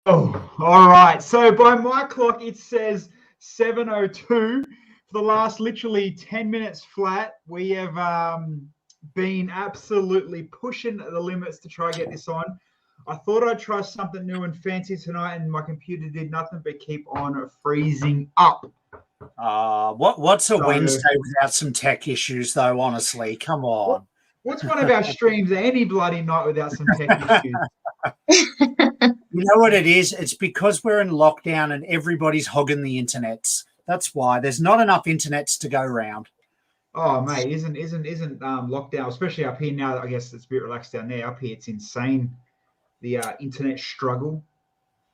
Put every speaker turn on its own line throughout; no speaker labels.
Oh, all right. So by my clock, it says 7:02 for the last literally 10 minutes flat. We have been absolutely pushing the limits to try and get this on. I thought I'd try something new and fancy tonight, and my computer did nothing but keep on freezing up.
What's a Wednesday without some tech issues, though? Honestly, come on.
What's one of our streams any bloody night without some tech issues?
You know what it is? It's because we're in lockdown and everybody's hogging the internets. That's why there's not enough internets to go around.
Oh, mate, isn't lockdown, especially up here now? I guess it's a bit relaxed down there. Up here, it's insane. The internet struggle.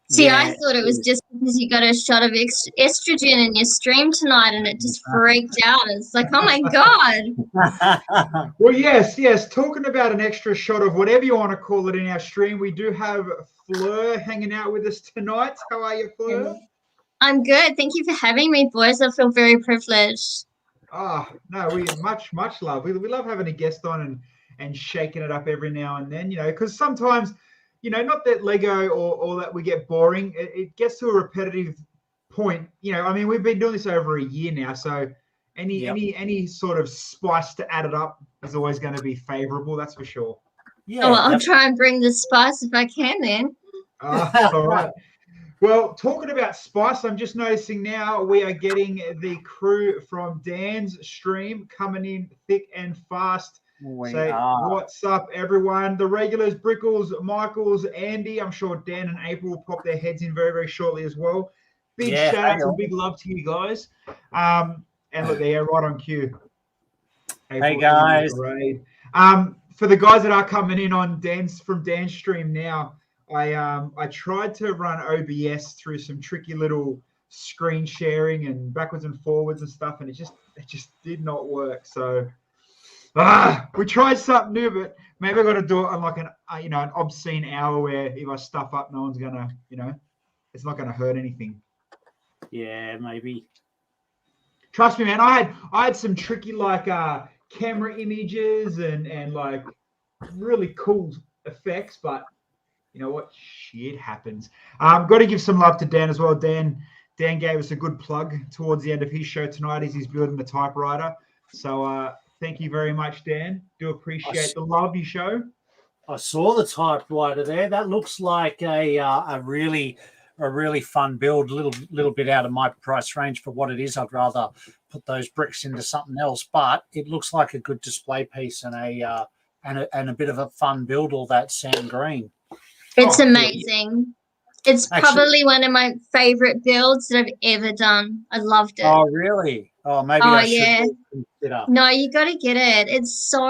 See, yeah, I thought it was just because you got a shot of estrogen in your stream tonight and it just freaked out. It's like, oh my God.
Well, yes. Talking about an extra shot of whatever you want to call it in our stream, we do have Fleur hanging out with us tonight. How are you, Fleur?
I'm good. Thank you for having me, boys. I feel very privileged.
Oh, no, we much love. We love having a guest on and shaking it up every now and then, because sometimes, not that Lego or that we get boring. It gets to a repetitive point. We've been doing this over a year now, so any sort of spice to add it up is always going to be favorable. That's for sure.
Yeah, well, I'll try and bring the spice if I can then.
All right. Well, talking about spice, I'm just noticing now we are getting the crew from Dan's stream coming in thick and fast. What's up, everyone? The regulars, Brickles, Michaels, Andy. I'm sure Dan and April will pop their heads in very, very shortly as well. Big shout out and big love to you guys. And look, they're right on cue. April,
hey, guys.
For the guys that are coming in on Dan's stream now, I tried to run OBS through some tricky little screen sharing and backwards and forwards and stuff, and it just did not work. So we tried something new, but maybe I got to do it on like an obscene hour where if I stuff up, no one's gonna, it's not gonna hurt anything.
Yeah, maybe.
Trust me, man. I had some tricky like camera images and like really cool effects, but you know what? Shit happens. Got to give some love to Dan as well. Dan gave us a good plug towards the end of his show tonight as he's building the typewriter. So thank you very much, Dan. Do appreciate the love you show.
I saw the typewriter there. That looks like a really fun build. Little bit out of my price range for what it is. I'd rather put those bricks into something else, but it looks like a good display piece and a bit of a fun build. All that sand green.
It's amazing. It's probably one of my favorite builds that I've ever done. I loved it.
Oh, really? Oh, maybe I should consider.
No, you got to get it. It's so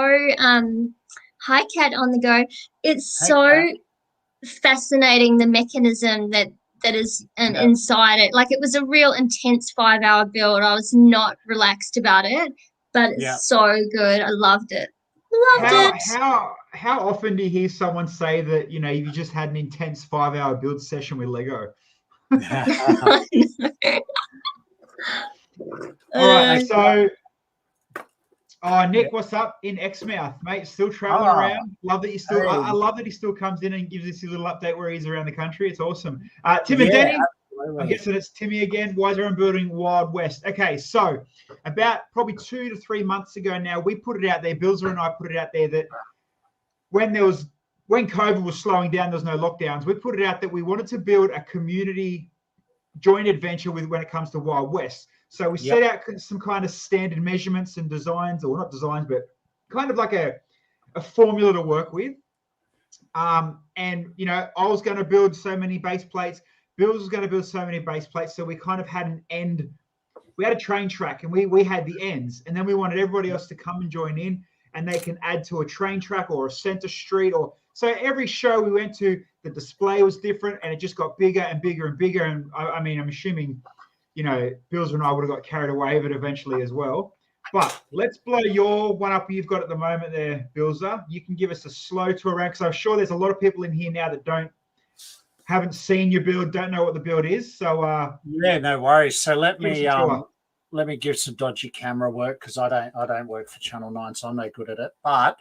hi, Cat on the go. It's so fascinating, the mechanism that is inside it. Like, it was a real intense 5-hour build. I was not relaxed about it, but it's so good. I loved it.
How often do you hear someone say that, you just had an intense 5-hour build session with Lego? All right, so Nick, what's up in Exmouth, mate? Still traveling around? Love that you still. I love that he still comes in and gives us a little update where he's around the country. It's awesome. Tim and Danny. Absolutely. I'm guessing it's Timmy again. Wiser and Building Wild West. Okay, so about probably 2 to 3 months ago now, we put it out there. Billzer and I put it out there that when COVID was slowing down, there was no lockdowns. We put it out that we wanted to build a community joint adventure when it comes to Wild West. So we set out some kind of standard measurements and designs, or not designs, but kind of like a formula to work with. And I was going to build so many base plates. Bill was going to build so many base plates, so we kind of had an end. We had a train track, and we had the ends, and then we wanted everybody else to come and join in, and they can add to a train track or a center street. So every show we went to, the display was different, and it just got bigger and bigger and bigger. And I'm assuming, Bills and I would have got carried away with it eventually as well. But let's blow your one up you've got at the moment there, Bilzer. You can give us a slow tour around, because I'm sure there's a lot of people in here now that haven't seen your build, don't know what the build is. So
no worries. So let me let me give some dodgy camera work because I don't work for Channel 9, so I'm no good at it. But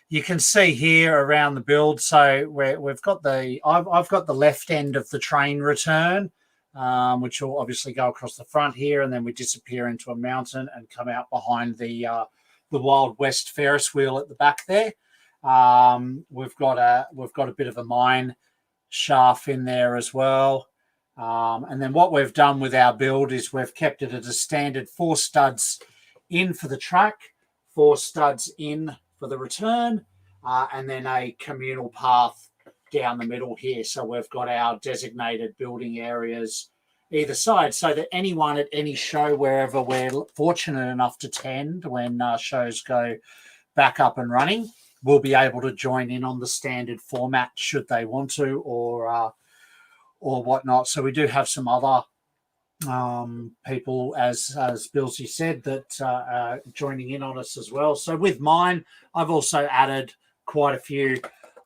you can see here around the build. So we've got I've got the left end of the train return, which will obviously go across the front here, and then we disappear into a mountain and come out behind the Wild West Ferris wheel at the back there. We've got a bit of a mine shaft in there as well. And then what we've done with our build is we've kept it at a standard 4 studs in for the track, 4 studs in for the return, and then a communal path down the middle here. So we've got our designated building areas either side so that anyone at any show, wherever we're fortunate enough to attend when shows go back up and running, will be able to join in on the standard format should they want to or whatnot. So we do have some other people, as Billsy said, that are joining in on us as well. So with mine, I've also added quite a few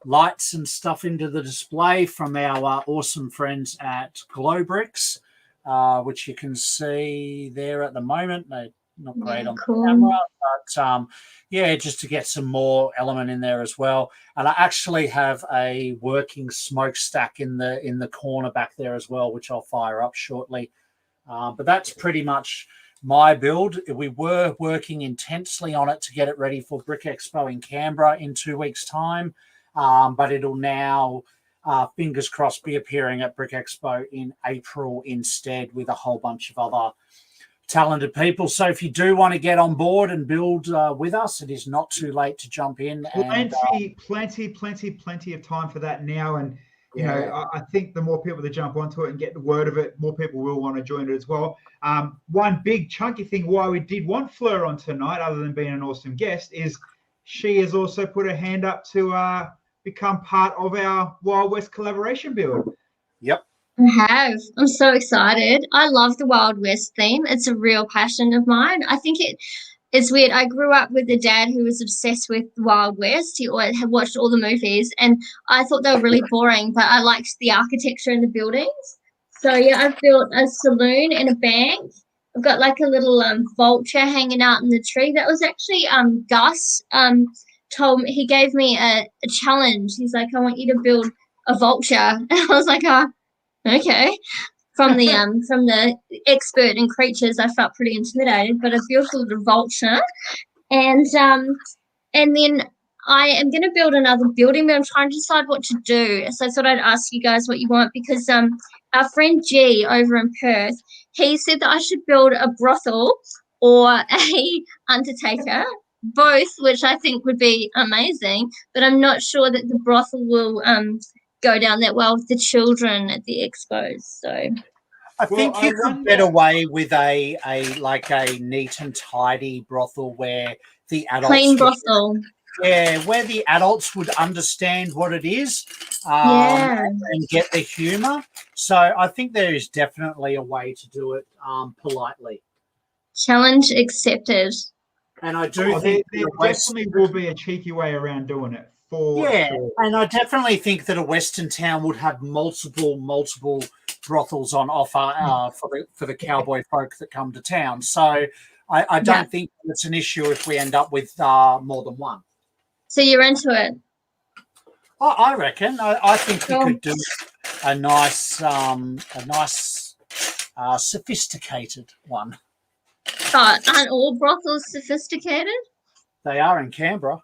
lights and stuff into the display from our awesome friends at Glowbricks, which you can see there at the moment. They're not great on the camera, but yeah, just to get some more element in there as well. And I actually have a working smokestack in the corner back there as well, which I'll fire up shortly. But that's pretty much my build. We were working intensely on it to get it ready for Brick Expo in Canberra in 2 weeks' time, but it'll now, fingers crossed, be appearing at Brick Expo in April instead with a whole bunch of other talented people. So if you do want to get on board and build with us, it is not too late to jump in.
Plenty of time for that now. And you know, I think the more people that jump onto it and get the word of it, more people will want to join it as well. One big chunky thing why we did want Fleur on tonight, other than being an awesome guest, is she has also put her hand up to become part of our Wild West collaboration build.
Yep.
I have. I'm so excited. I love the Wild West theme. It's a real passion of mine. I think it's weird. I grew up with a dad who was obsessed with Wild West. He always had watched all the movies, and I thought they were really boring, but I liked the architecture and the buildings. So yeah, I've built a saloon and a bank. I've got like a little vulture hanging out in the tree. That was actually Gus told me, he gave me a challenge. He's like, I want you to build a vulture. And I was like, oh, okay. From the expert in creatures, I felt pretty intimidated, but I built a little vulture, and then I am going to build another building, but I'm trying to decide what to do. So I thought I'd ask you guys what you want, because our friend G over in Perth, he said that I should build a brothel or a undertaker, both, which I think would be amazing, but I'm not sure that the brothel will go down that well with the children at the expos. So
I think you could get away with a neat and tidy brothel where the adults
clean brothel.
Yeah, where the adults would understand what it is and get the humour. So I think there is definitely a way to do it politely.
Challenge accepted.
And I do think
there definitely will be a cheeky way around doing it. Sure.
And I definitely think that a Western town would have multiple brothels on offer for the cowboy folk that come to town. So I don't think it's an issue if we end up with more than one.
So you're into it?
I reckon. I think we could do a nice sophisticated one.
Oh, aren't all brothels sophisticated?
They are in Canberra.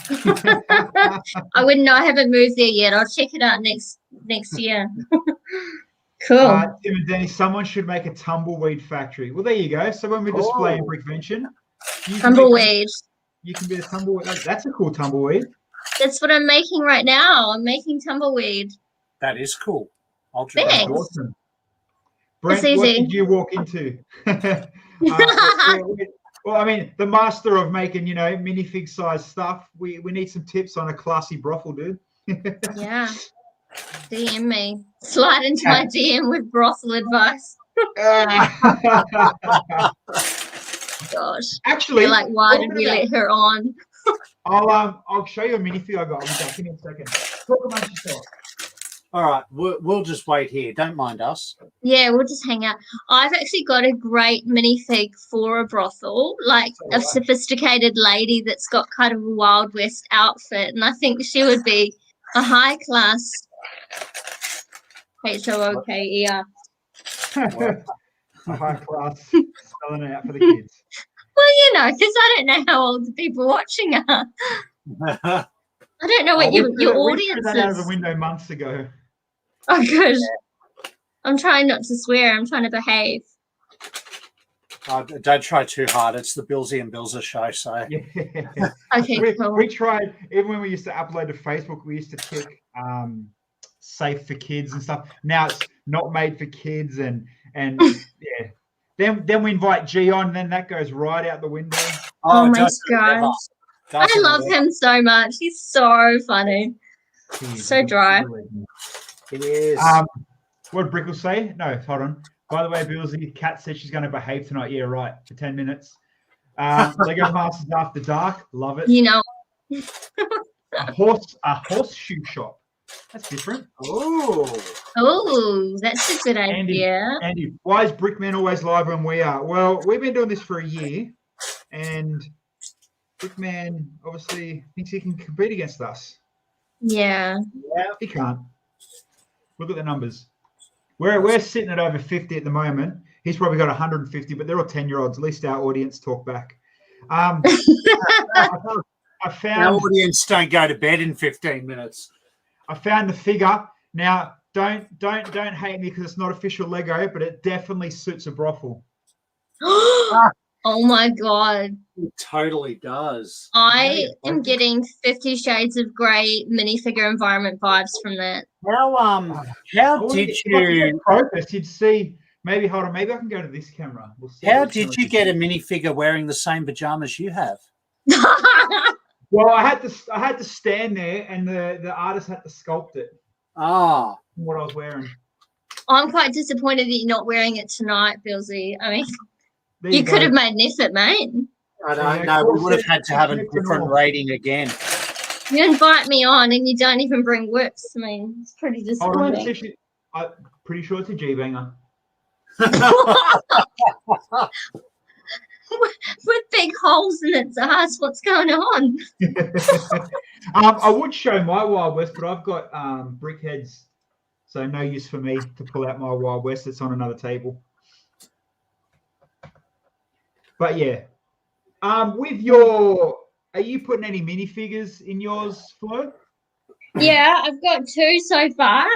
I wouldn't know. I haven't moved there yet. I'll check it out next year. Cool.
Tim and Danny, someone should make a tumbleweed factory. Well, there you go. So when we display in Brickvention,
tumbleweed.
You can be a tumbleweed. That's a cool tumbleweed.
That's what I'm making right now. I'm making tumbleweed.
That is cool.
I'll do that.
Awesome. Brent, what did you walk into? Well, I mean, the master of making, minifig size stuff. We need some tips on a classy brothel, dude.
Yeah. DM me. Slide into my DM with brothel advice. Gosh.
Actually,
you're like, why did we let her on?
I'll show you a minifig I got. I'll be back in a second. Talk amongst yourself.
All right, we'll just wait here. Don't mind us.
Yeah, we'll just hang out. I've actually got a great minifig for a brothel, like a sophisticated lady that's got kind of a Wild West outfit, and I think she would be a high class HOOKER.
A high class spelling it out for the kids.
Well, because I don't know how old the people watching are. I don't know what your audience
that out of the
is.
window months ago.
Oh, good. I'm trying not to swear. I'm trying to behave.
Don't try too hard. It's the Billsy and Bilza show, so.
Yeah.
Okay, cool.
We tried, even when we used to upload to Facebook, we used to tick safe for kids and stuff. Now it's not made for kids, and yeah. Then we invite G on, then that goes right out the window.
Oh my gosh. I love him so much. He's so funny. So dry.
It is.
What did Brickle say? No, hold on. By the way, Billsy, Kat said she's going to behave tonight. Yeah, right. For 10 minutes. Lego Masters After Dark. Love it. A horseshoe shop. That's different.
Oh, that's a good idea.
Andy, why is Brickman always live when we are? Well, we've been doing this for a year, and Brickman obviously thinks he can compete against us.
Yeah.
Yeah, he can't. Look at the numbers. We're sitting at over 50 at the moment. He's probably got 150, but they're all 10-year-olds. At least our audience talk back. I found
our audience don't go to bed in 15 minutes.
I found the figure. Now, don't hate me because it's not official Lego, but it definitely suits a brothel.
Oh my god.
It totally does.
I am getting 50 Shades of Grey minifigure environment vibes from that.
How did you
progress? You'd see. Maybe hold on. Maybe I can go to this camera. We'll see.
How did you get a minifigure wearing the same pajamas you have?
Well, I had to stand there, and the artist had to sculpt it.
Ah,
what I was wearing.
I'm quite disappointed that you're not wearing it tonight, Billsy. I mean, you could have made an effort, mate.
I don't know. We would have had to have a different rating again.
You invite me on and you don't even bring whips. I mean, it's pretty disappointing.
I'm pretty sure it's a G-banger.
With big holes in its ass, what's going on?
I would show my Wild West, but I've got brickheads, so no use for me to pull out my Wild West. It's on another table. But yeah, with your, are you putting any minifigures in yours, Flo?
Yeah, I've got 2 so far.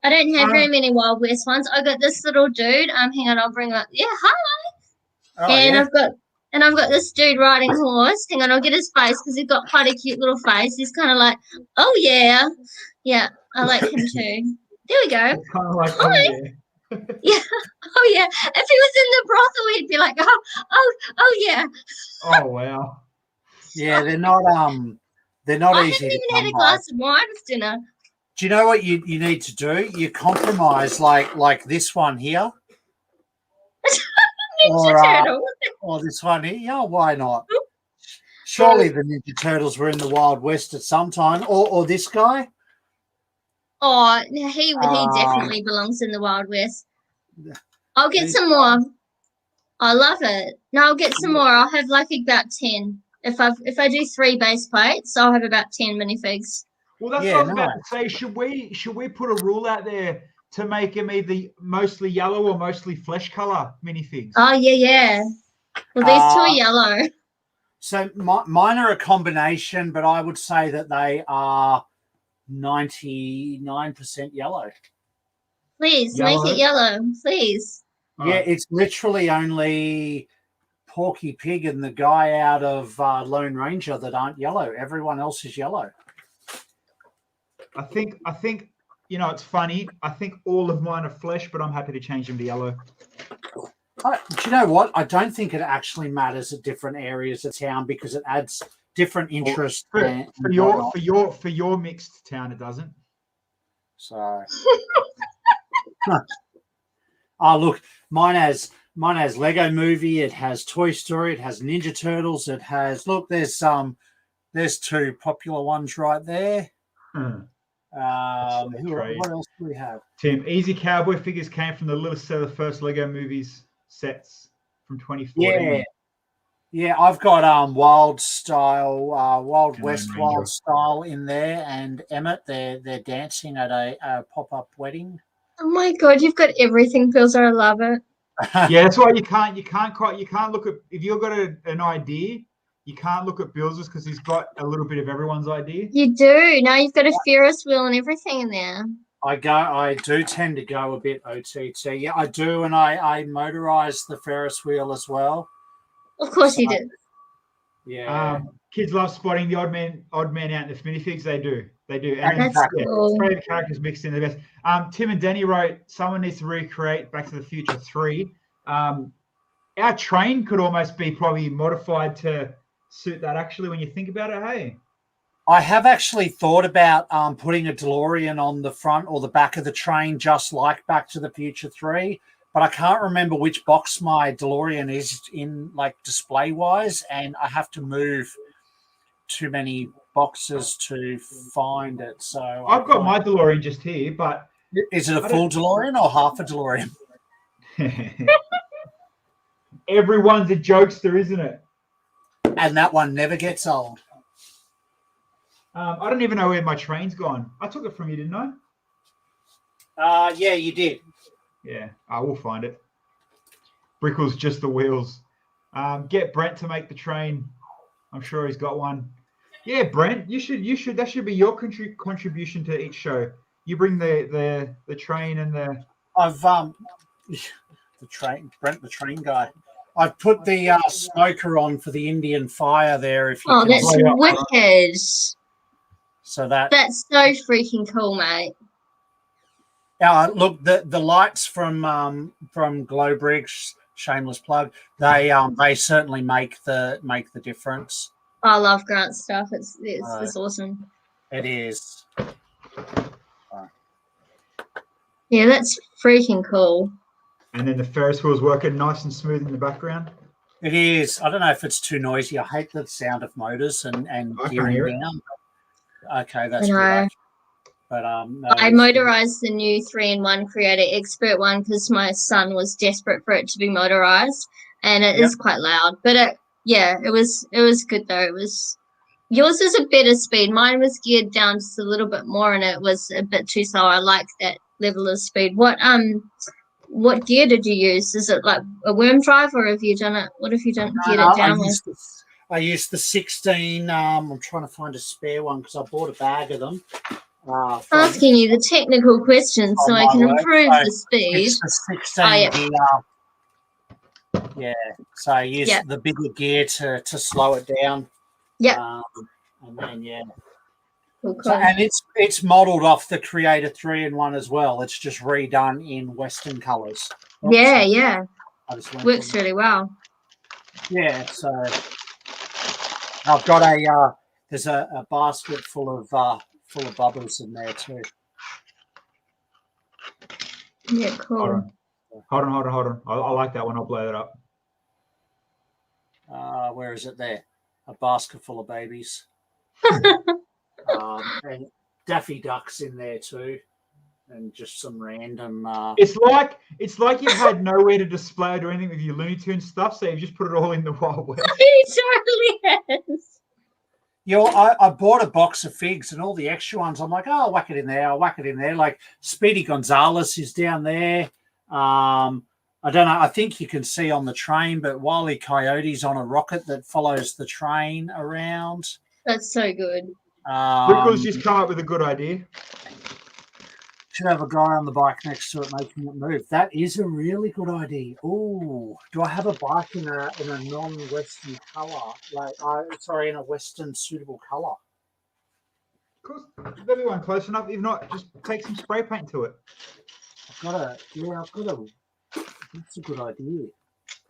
I don't have very many Wild West ones. I got this little dude. Hang on, I'll bring up. Yeah, hi.
Oh,
and
yeah.
I've got this dude riding a horse. Hang on, I'll get his face because he's got quite a cute little face. He's kind of like, oh yeah, yeah. I like him too. There we go.
It's kind of like, oh yeah.
Yeah. Oh yeah. If he was in the brothel, he'd be like, oh yeah.
Oh wow.
Yeah, they're not easy.
I haven't even had a glass of wine with dinner.
Do you know what you need to do? You compromise like this one here.
Ninja Turtle.
Or this one here. Yeah, why not? Surely the Ninja Turtles were in the Wild West at some time. Or this guy.
Oh, he definitely belongs in the Wild West. I'll get some more. I love it. No, I'll get some more. I'll have like about 10. If I do 3 base plates, I'll have about 10 minifigs.
Well, that's what I was about to say. Should we put a rule out there to make them either mostly yellow or mostly flesh color minifigs?
Oh yeah. Well, these 2 are yellow.
So mine are a combination, but I would say that they are 99% yellow.
Please make it yellow, please.
Yeah, it's literally only Porky Pig and the guy out of Lone Ranger that aren't yellow. Everyone else is yellow.
I think it's funny. I think all of mine are flesh, but I'm happy to change them to yellow.
Do you know what? I don't think it actually matters at different areas of town because it adds different interest.
For your mixed town, it doesn't.
So, look, mine has Lego Movie. It has Toy Story. It has Ninja Turtles. It has there's 2 popular ones right there. What else do we have?
Tim, Easy Cowboy figures came from the littlest set of the first Lego movies sets from 2014.
Yeah, I've got Wild West
Ranger.
Wild Style in there, and Emmett. They're dancing at a pop-up wedding.
Oh my god, you've got everything, Pilzer. I love it.
Yeah, that's why you can't look at, if you've got an idea, you can't look at Bill's because he's got a little bit of everyone's idea.
You do. Now you've got a Ferris wheel and everything in there.
I do tend to go a bit OTT. Yeah, I do, and I motorize the Ferris wheel as well.
Of course you do.
Yeah.
Kids love spotting the odd man out in the minifigs. They do. And
That's cool.
the characters mixed in the best. Tim and Danny wrote, someone needs to recreate Back to the Future 3. Our train could almost be probably modified to suit that, actually, when you think about it. Hey,
I have actually thought about putting a DeLorean on the front or the back of the train, just like Back to the Future 3. But I can't remember which box my DeLorean is in, like display wise, and I have to move too many boxes to find it. So
I've got my DeLorean just here, but
is it a full DeLorean or half a DeLorean?
Everyone's a jokester, isn't it?
And that one never gets old.
I don't even know where my train's gone. I took it from you, didn't I?
Yeah, you did.
Yeah, I will find it. Brickle's just the wheels. Get Brent to make the train. I'm sure he's got one. Yeah, Brent, you should. That should be your contribution to each show. You bring the train and the.
I've the train, Brent, the train guy. I've put the smoker on for the Indian fire there. If you
Oh,
can
that's
see.
wicked.
So that's
so freaking cool, mate.
Look, the lights from Glowbricks, shameless plug. They certainly make the difference.
I love Grant stuff. It's awesome.
It is.
Yeah, that's freaking cool.
And then the Ferris wheel's working nice and smooth in the background.
It is. I don't know if it's too noisy. I hate the sound of motors and gearing down. Okay, that's good. But no,
I motorized the new 3-in-1 Creator Expert one because my son was desperate for it to be motorized, and it is quite loud. But it was good though. It was yours is a better speed. Mine was geared down just a little bit more, and it was a bit too slow. I like that level of speed. What gear did you use? Is it like a worm drive, or have you done it? What have you done? Geared it down with?
I used the 16. I'm trying to find a spare one because I bought a bag of them.
Asking you the technical questions so I can improve the speed.
It's the 16 gear. Yeah, so I use the bigger gear to slow it down.
Yeah.
And then
Cool.
So, and it's modelled off the Creator 3-in-1 as well. It's just redone in Western colours.
Yeah.
Works
really well.
Yeah, so I've got there's a basket full of bubbles in there too.
Yeah, cool.
Hold on. I like that one. I'll blow that up.
Where is it there? A basket full of babies. And Daffy Duck's in there too, and just some random.
It's like you've had nowhere to display or do anything with your Looney Tunes stuff, so you've just put it all in the Wild West.
It totally is.
I bought a box of figs and all the extra ones. I'm like, I'll whack it in there. Like Speedy Gonzales is down there. I don't know. I think you can see on the train, but Wile E. Coyote's on a rocket that follows the train around.
That's so good.
Rickles just come up with a good idea.
Should have a guy on the bike next to it making it move. That is a really good idea. Oh, do I have a bike in a non-Western colour? In a Western suitable colour.
Of course, everyone close enough. If not, just take some spray paint to it.
That's a good idea.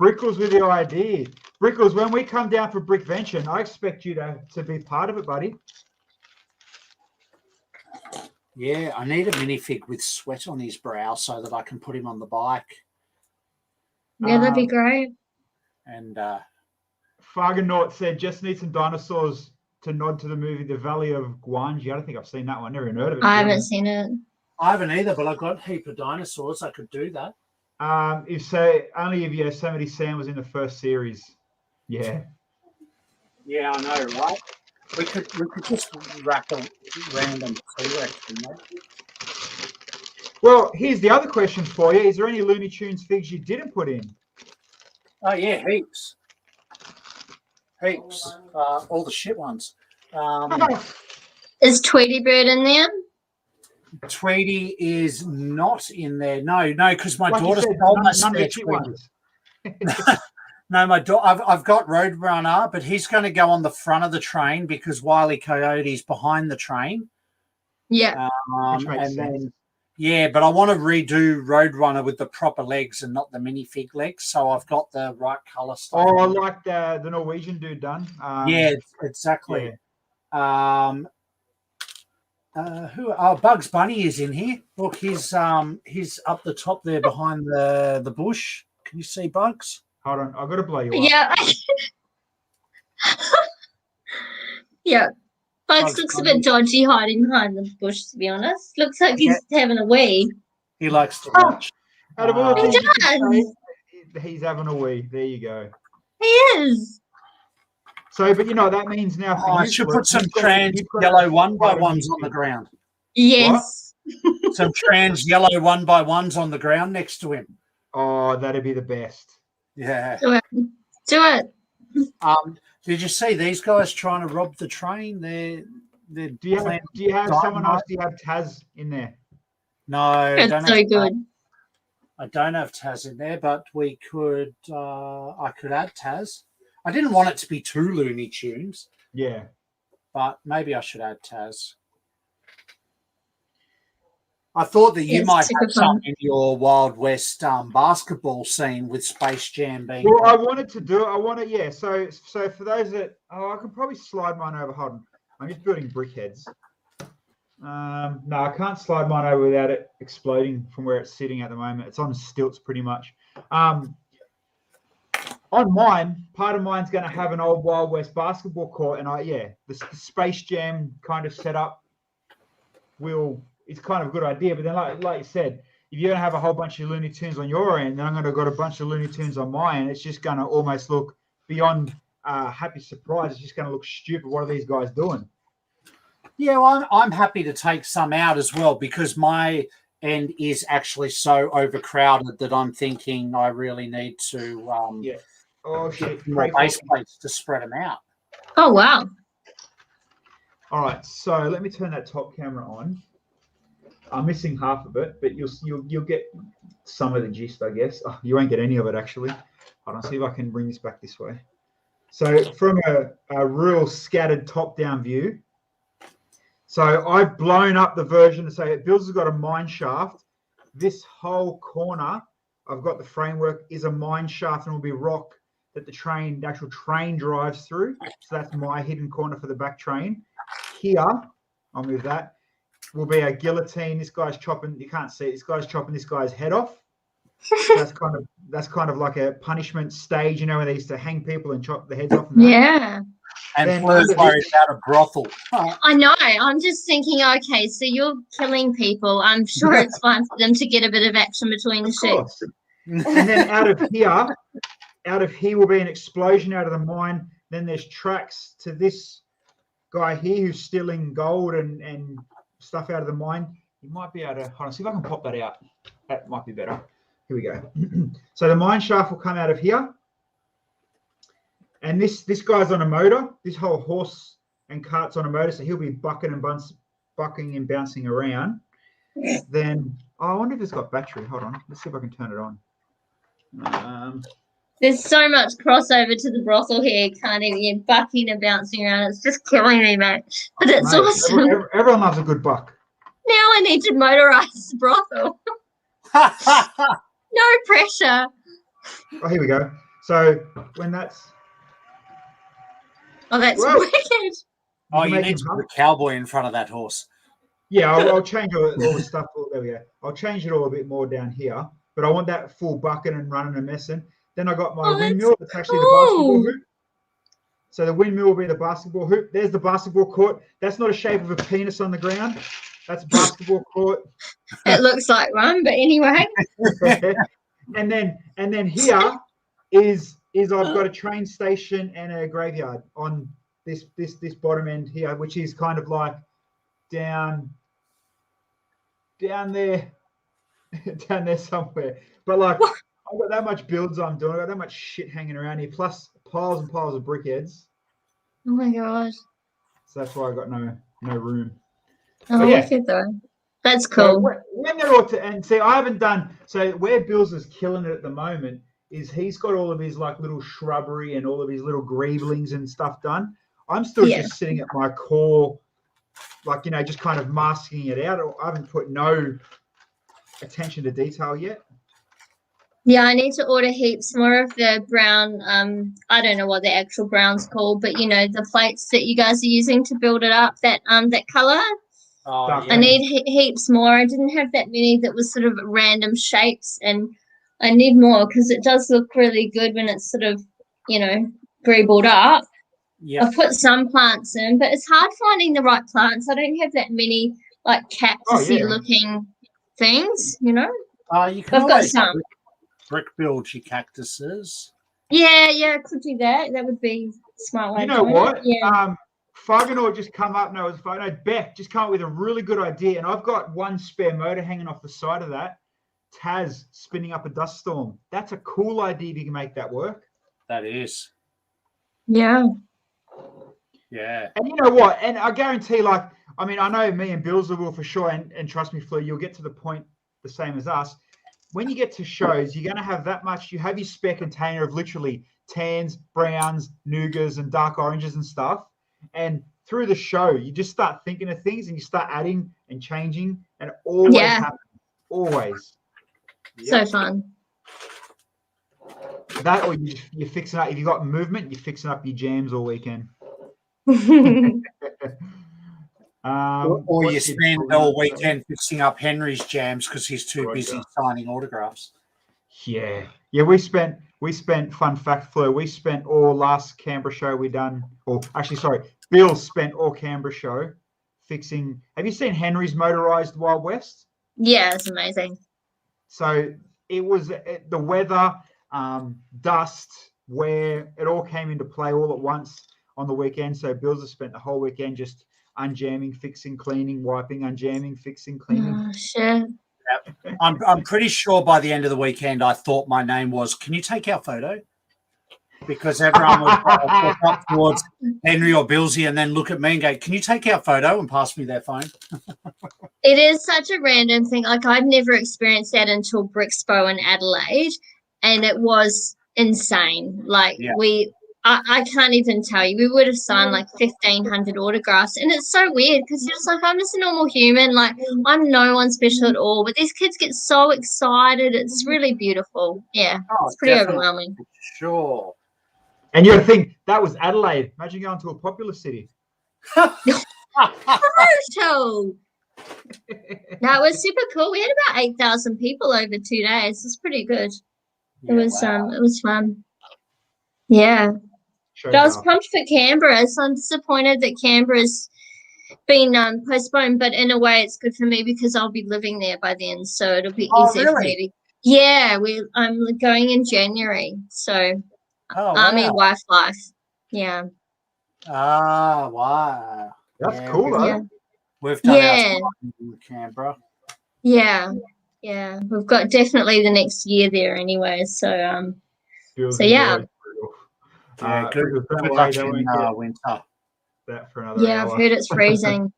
Brickles with your idea. Brickles, when we come down for Brickvention, I expect you to be part of it, buddy.
Yeah, I need a minifig with sweat on his brow so that I can put him on the bike.
Yeah, that'd be great.
And
Fargonaut said, just need some dinosaurs to nod to the movie The Valley of Gwangi. I don't think I've seen that one. Never even heard of it.
I haven't seen it.
I haven't either, but I've got a heap of dinosaurs. I could do that.
Only if Yosemite Sam was in the first series. Yeah.
Yeah, I know, right? We could just rack a random T-Rex in there.
Well, here's the other question for you. Is there any Looney Tunes figs you didn't put in?
Oh yeah, heaps. All the shit ones.
Is Tweety Bird in there?
Tweety is not in there. No, because my
Like you
daughter's
said,
almost
none of the
there,
shit
Tweety.
ones.
No, my daughter. I've got Roadrunner, but he's going to go on the front of the train because Wile E. Coyote's behind the train.
Yeah.
Which makes sense.
Then, yeah, but I want to redo Roadrunner with the proper legs and not the minifig legs. So I've got the right color stuff.
Oh, I like the Norwegian dude done.
Yeah, exactly. Yeah. Bugs Bunny is in here. Look, he's up the top there behind the bush. Can you see Bugs?
Hold on, I've got to blow you up.
Yeah. Yeah. Bugs
Bugs
looks
Bunny.
a bit dodgy hiding behind the bush, to be honest. Looks like he's having a wee.
He likes to watch.
Out of all the
He
things you can
does.
say, he's having a wee. There you go.
He is.
So, but you know what that means now. For
I
you,
should
Flip,
put some
you've got-
trans
you've got
yellow
a-
1x1s on the ground.
Yes.
Some trans yellow 1x1s on the ground next to him.
Oh, that'd be the best.
Yeah.
Do it.
Did you see these guys trying to rob the train? They're
Do you have someone else? Do you have Taz in there?
No, I
It's
don't
so
have,
good.
I don't have Taz in there, but we could. I could add Taz. I didn't want it to be too Looney Tunes,
Yeah.
but maybe I should add Taz. I thought that you
It's
might
super
have some in your Wild West basketball scene with Space Jam being.
Well, I wanted to do it. Yeah. So for those that, I can probably slide mine over. Hold on. I'm just building brickheads. No, I can't slide mine over without it exploding from where it's sitting at the moment. It's on stilts pretty much. On mine, part of mine's going to have an old Wild West basketball court, and the Space Jam kind of setup it's kind of a good idea. But then, like you said, if you're going to have a whole bunch of Looney Tunes on your end, then I'm going to got a bunch of Looney Tunes on my end. It's just going to almost look beyond happy surprise. It's just going to look stupid. What are these guys doing?
Yeah, well, I'm happy to take some out as well because my end is actually so overcrowded that I'm thinking I really need to
Oh shit!
get more base plates to spread them out.
Oh, wow.
All right, so let me turn that top camera on. I'm missing half of it, but you'll get some of the gist, I guess. Oh, you won't get any of it actually. Hold on, see if I can bring this back this way. So from a real scattered top-down view. So I've blown up the version to say Bill's has got a mine shaft. This whole corner, I've got the framework is a mine shaft and will be rock that the actual train drives through. So that's my hidden corner for the back train. Here, I'll move that, will be a guillotine. This guy's chopping, you can't see it, this guy's chopping this guy's head off. That's kind of like a punishment stage, where they used to hang people and chop the heads off.
Yeah.
And Fleur's worried about a brothel.
I know. I'm just thinking, okay, so you're killing people. I'm sure it's fine for them to get a bit of action between the sheets.
And then out of here will be an explosion out of the mine. Then there's tracks to this guy here who's stealing gold and stuff out of the mine. You might be able to, hold on, see if I can pop that out. That might be better. Here we go. So the mine shaft will come out of here. And this guy's on a motor. This whole horse and cart's on a motor, so he'll be bucking and bouncing around. Then, I wonder if it's got battery. Hold on. Let's see if I can turn it on.
There's so much crossover to the brothel here, can't even. You're bucking and bouncing around. It's just killing me, mate. But it's
Mate,
awesome.
Everyone loves a good buck.
Now I need to motorize the brothel. No pressure.
Oh, here we go. So when that's...
Oh, that's
Whoa.
wicked.
Oh, you
make
need
him
to put
hump.
a cowboy in front of that horse.
Yeah, I'll change all the stuff. There we go. I'll change it all a bit more down here. But I want that full bucking and running and messing. Then I got my
Oh, that's
windmill. That's actually
cool.
the basketball hoop. So the windmill will be the basketball hoop. There's the basketball court. That's not a shape of a penis on the ground. That's a basketball court.
It looks like one, but anyway.
and then here is I've got a train station and a graveyard on this bottom end here, which is kind of like down there somewhere. But like I've got that much builds I'm doing. I've got that much shit hanging around here, plus piles and piles of brickheads.
Oh my god.
So that's why I got no room.
Oh,
yeah.
look at that. That's cool.
So when they're all and see, I haven't done so. Where Bills is killing it at the moment is he's got all of his like little shrubbery and all of his little greavelings and stuff done. I'm still just sitting at my core, like just kind of masking it out. I haven't put no attention to detail yet.
Yeah, I need to order heaps more of the brown. I don't know what the actual brown's called, but the plates that you guys are using to build it up. That color.
Oh, yeah.
I need heaps more. I didn't have that many that was sort of random shapes, and I need more because it does look really good when it's sort of greebled up.
Yeah.
I've put some plants in, but it's hard finding the right plants. I don't have that many like cactusy looking things.
You can
I've got some.
Brick build your cactuses.
Yeah, I could do that. That would be a smart way.
You know what?
Yeah.
Fuggenor just come up. No, Beck just come up with a really good idea, and I've got one spare motor hanging off the side of that. Taz spinning up a dust storm. That's a cool idea if you can make that work.
That is.
Yeah.
Yeah.
And you know what? And I guarantee, I know me and Bills will for sure, and trust me, Fleur, you'll get to the point the same as us. When you get to shows, you're going to have that much. You have your spare container of literally tans, browns, nougats, and dark oranges and stuff. And through the show, you just start thinking of things and you start adding and changing, and it always happens. Always.
So fun.
That, or you're fixing up. If you've got movement, you're fixing up your jams all weekend.
Or you spend all weekend fixing up Henry's jams because he's too busy signing autographs.
Yeah. We spent. Fun fact, Fleur. We spent all last Canberra show we done. Or actually, sorry, Bill spent all Canberra show fixing. Have you seen Henry's motorized Wild West?
Yeah, it's amazing.
So it was the weather, dust, where it all came into play all at once on the weekend. So Bill's has spent the whole weekend just unjamming, fixing, cleaning, wiping, unjamming, fixing, cleaning.
Oh, shit.
Yep. I'm pretty sure by the end of the weekend I thought my name was, can you take our photo? Because everyone would walk up towards Henry or Billsy and then look at me and go, can you take our photo, and pass me their phone?
It is such a random thing. Like, I'd never experienced that until Brixpo in Adelaide, and it was insane. Like, I can't even tell you. We would have signed like 1,500 autographs, and it's so weird because you're just like, I'm just a normal human. Like, I'm no one special at all. But these kids get so excited. It's really beautiful. Yeah, it's pretty overwhelming.
Sure.
And you got to think, that was Adelaide. Imagine going to a popular city.
Brutal. No, it was super cool. We had about 8,000 people over 2 days. It's pretty good. It was fun. Yeah. But I was pumped for Canberra, so I'm disappointed that Canberra's been postponed, but in a way it's good for me because I'll be living there by then, so it'll be easier for me to. Yeah, I'm going in January, so Army wife life. Yeah.
Ah, wow.
That's cool, though.
Yeah.
We've done our in Canberra.
Yeah. We've got definitely the next year there anyway, so yeah.
Good luck in winter.
That for another hour.
I've heard it's freezing.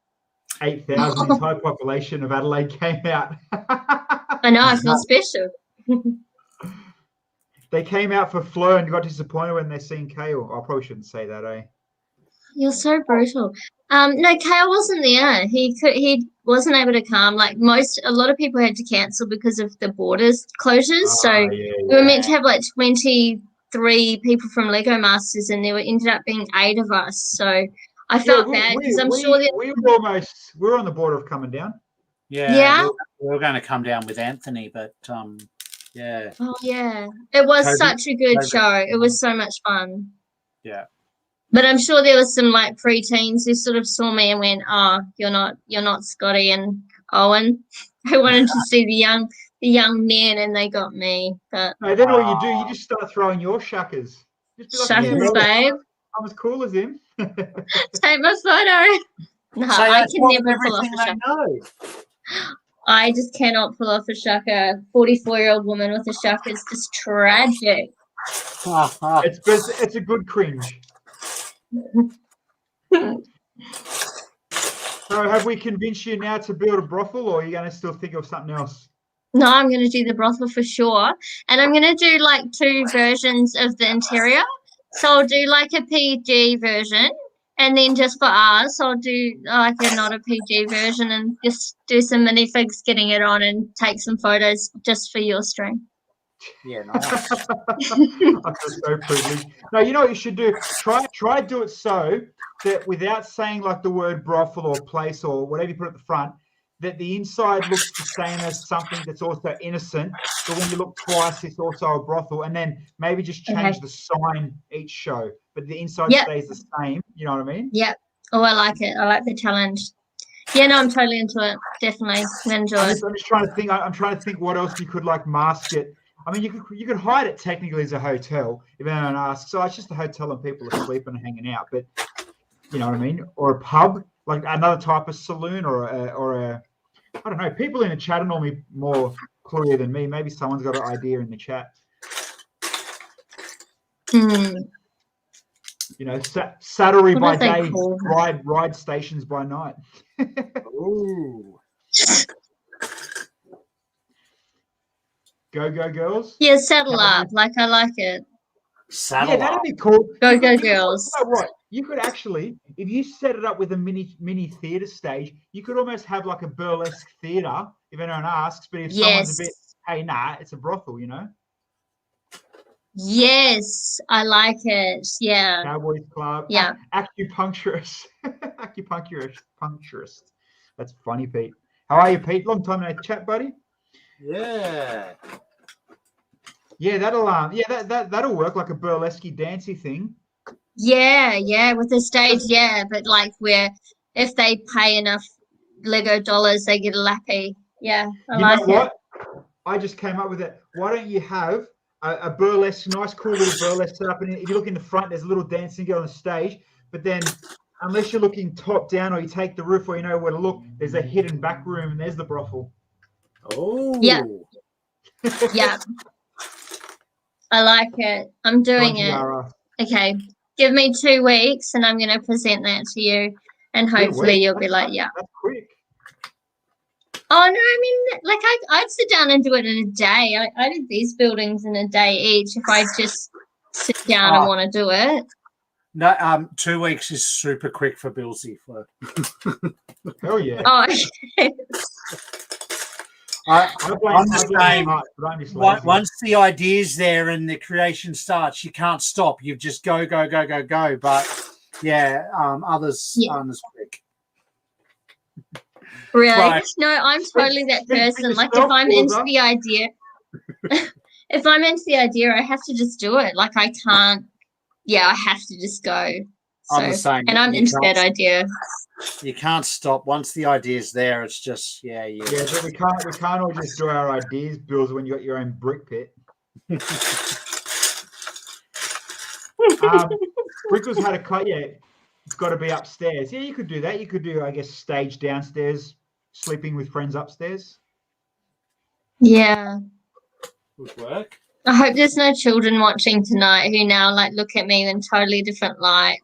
8,000 entire population of Adelaide came out.
I know, I feel special.
They came out for Fleur and got disappointed when they seen Kale. I probably shouldn't say that, eh?
You're so brutal. No, Kale wasn't there. He wasn't able to come. Like a lot of people had to cancel because of the borders closures. We were meant to have like 23 people from Lego Masters, and there ended up being 8 of us. So I felt bad because I'm sure that
we were on the border of coming down.
Yeah.
We were going to come down with Anthony, but yeah.
Oh yeah, it was such a good show. It was so much fun.
Yeah.
But I'm sure there was some like preteens who sort of saw me and went, "Oh, you're not Scotty and Owen." I wanted to see the young men, and they got me. But
No, then all you do, you just start throwing your shuckers. Just be like,
shuckers, babe,
I'm as cool as him.
take my photo. No,
So
I
that's
can
what
never pull off
everything
a
they
shucker.
know.
I just cannot pull off a shucker. 44-year-old woman with a shucker is just tragic.
It's a good cringe. So have we convinced you now to build a brothel, or are you going to still think of something else?
No, I'm going to do the brothel for sure. And I'm going to do like 2 versions of the interior. So I'll do like a PG version. And then just for ours, I'll do like a not a PG version and just do some minifigs getting it on and take some photos just for your stream.
Yeah, nice.
I feel so privileged. No, you know what you should do? Try do it so that without saying like the word brothel or place or whatever you put at the front, that the inside looks the same as something that's also innocent. So when you look twice, it's also a brothel. And then maybe just change the sign each show, but the inside stays the same. You know what I mean?
Yep. Oh, I like it. I like the challenge. Yeah, no, I'm totally into it. Definitely enjoy it.
I'm just trying to think. I'm trying to think what else you could like mask it. I mean, you could hide it technically as a hotel if anyone asks. So it's just a hotel and people are sleeping and hanging out. But you know what I mean? Or a pub, like another type of saloon, or a I don't know. People in the chat are normally more clear than me. Maybe someone's got an idea in the chat. You know, saddlery by day, ride stations by night.
Ooh.
Go girls.
Yeah, saddle up. Like I like it.
Saddle
yeah, that'd be cool.
Go girls.
You know what? You could actually, if you set it up with a mini theatre stage, you could almost have like a burlesque theatre if anyone asks. But if someone's a bit, hey, nah, it's a brothel, you know.
Yes, I like it. Yeah.
Cowboys Club.
Yeah.
Acupuncturist. Puncturist. That's funny, Pete. How are you, Pete? Long time no chat, buddy.
Yeah.
Yeah, that'll work, like a burlesque dancey thing.
Yeah, with the stage, but like where if they pay enough Lego dollars, they get a lappy. Yeah, I like
know what? I just came up with it. Why don't you have a burlesque, nice, cool little burlesque set up? And if you look in the front, there's a little dancing girl on the stage. But then, unless you're looking top down or you take the roof or you know where to look, there's a hidden back room and there's the brothel.
Oh.
Yeah. Yeah. I like it. I'm doing it. Okay. Give me 2 weeks and I'm going to present that to you. And hopefully you'll be like, yeah.
That's quick.
Oh, no, I mean, like I'd sit down and do it in a day. I did these buildings in a day each if I just sit down and want to do it.
No, 2 weeks is super quick for Billsy.
Hell yeah.
Oh, okay.
I'm just saying, once the idea's there and the creation starts, you can't stop. You just go. But yeah, others aren't as quick.
Really?
Right.
No, I'm totally that person. Like if I'm into the idea, I have to just do it. Like I can't. Yeah, I have to just go. So,
I'm the same.
And I'm into that idea.
You can't stop. Once the idea's there, it's just
Yeah, but we can't all just do our ideas, Bills, when you got your own brick pit. Brickles had a cut. Yeah, it's got to be upstairs. Yeah, you could do that. You could do, I guess, stage downstairs, sleeping with friends upstairs.
Yeah.
Would work.
I hope there's no children watching tonight who now like look at me in totally different light.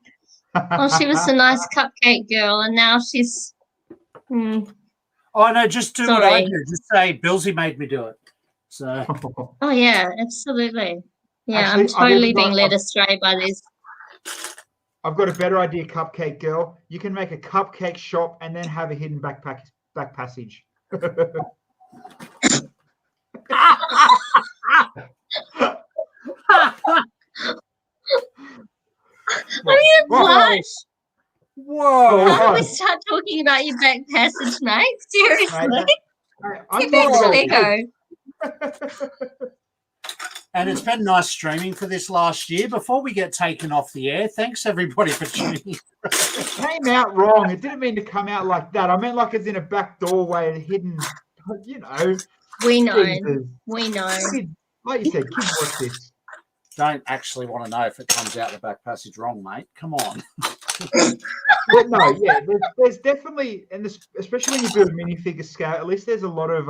Oh, she was a nice cupcake girl, and now she's.
Oh no! Just do what I do. Just say, "Billsy made me do it." So.
Oh yeah, absolutely. Yeah, actually, I'm totally being led astray by this.
I've got a better idea, cupcake girl. You can make a cupcake shop and then have a hidden back passage.
I'm gonna blush.
Whoa!
How do we start talking about your back passage, mate? Seriously?
I'm
Get back to Lego.
And it's been nice streaming for this last year. Before we get taken off the air, thanks everybody for tuning in.
It came out wrong. It didn't mean to come out like that. I meant like it's in a back doorway, hidden. You know.
We know.
Jesus.
We know.
Like you said, kids watch this.
Don't actually want to know if it comes out the back passage wrong, mate. Come on.
But no, yeah, there's definitely, and this, especially when you build a minifigure scale, at least there's a lot of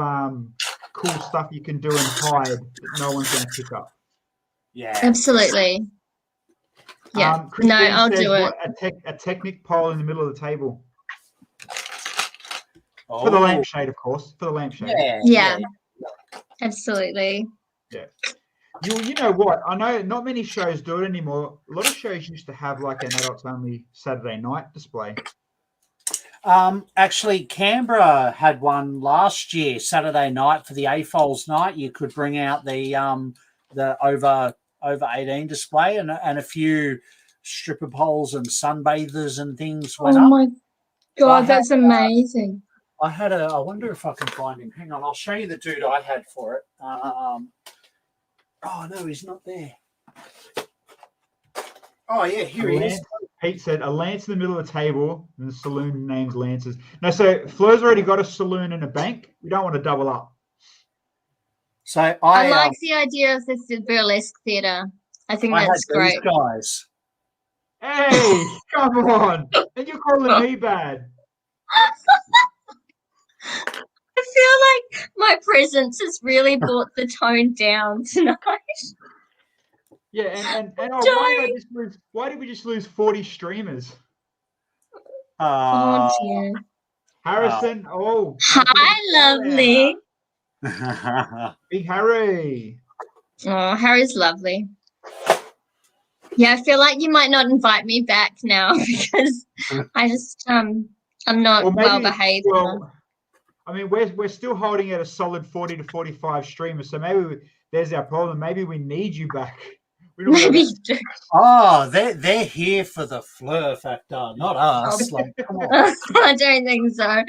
cool stuff you can do and hide that no one's going to pick up.
Yeah.
Absolutely. Yeah.
Christine
No, I'll
says,
do it.
A Technic pole in the middle of the table.
Oh.
For the lampshade, of course. For the lampshade.
Yeah. Absolutely.
Yeah. You know what? I know not many shows do it anymore. A lot of shows used to have like an adults only Saturday night display.
Actually, Canberra had one last year, Saturday night for the AFOLs night. You could bring out the over 18 display and a few stripper poles and sunbathers and things went up.
Oh my God, that's amazing.
I wonder if I can find him. Hang on, I'll show you the dude I had for it. Oh no, he's not there. Oh yeah, here he is.
Pete said a lance in the middle of the table and the saloon names lances. No, so Fleur's already got a saloon and a bank. We don't want to double up.
So
I like the idea of this burlesque theatre. I think that's great.
Guys.
Hey, come on. And you're calling me bad.
I feel like my presence has really brought the tone down tonight.
Yeah, and why did we just lose 40 streamers?
Oh dear.
Harrison,
Hi, lovely.
Big Harry.
Oh, Harry's lovely. Yeah, I feel like you might not invite me back now because I just I'm not well behaved.
Well, I mean, we're still holding at a solid 40 to 45 streamers, so maybe there's our problem. Maybe we need you back. We don't
maybe.
Oh, they're here for the Fleur factor, not us. Like, come on.
I don't think so.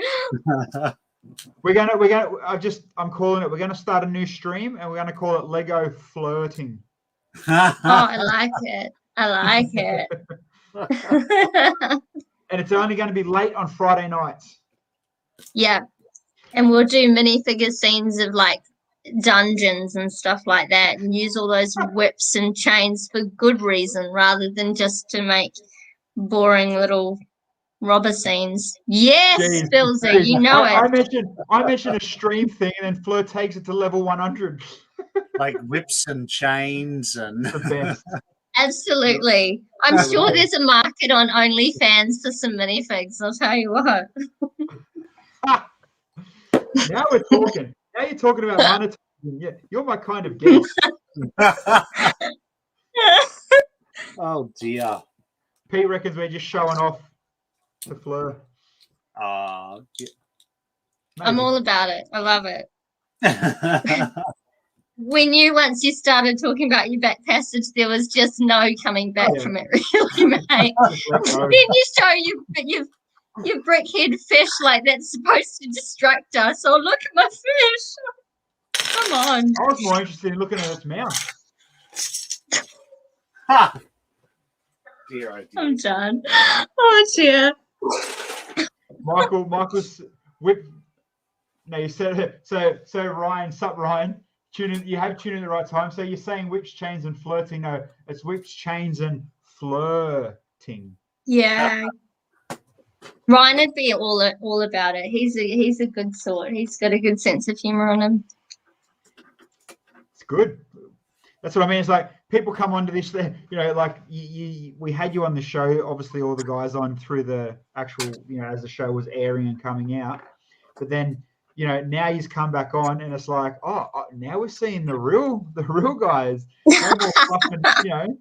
I'm calling it. We're gonna start a new stream, and we're gonna call it Lego Flirting.
Oh, I like it. I like it.
And it's only going to be late on Friday nights.
Yeah. And we'll do minifigure scenes of like dungeons and stuff like that and use all those whips and chains for good reason rather than just to make boring little robber scenes. Yes, Billsy, you know it.
I mentioned a stream thing and then Fleur takes it to level 100.
Like whips and chains and
the best.
Absolutely. I'm sure there's a market on OnlyFans for some minifigs, I'll tell you what.
Now we're talking. Now you're talking about monetizing. Yeah, you're my kind of guest.
Oh dear.
Pete reckons we're just showing off to Fleur.
Yeah.
I'm all about it. I love it. We knew once you started talking about your back passage, there was just no coming back from it, really, mate. Then you show your brickhead fish like that's supposed to distract us. Oh, look at my fish. Come on.
I was more interested in looking at its mouth.
Ha! Dear, oh dear.
I'm done. Oh, dear.
Michael's whip. No, you said it. So Ryan, sup, Ryan? You have tuned in at the right time. So you're saying whips, chains, and flirting. No, it's whips, chains, and flirting.
Yeah. Ryan would be all about it. He's a good sort. He's got a good sense of humor on him.
It's good. That's what I mean. It's like people come onto this, you know, like we had you on the show, obviously all the guys on through the actual, you know, as the show was airing and coming out. But then, you know, now he's come back on and it's like, oh, now we're seeing the real guys. No more fluffing, you know.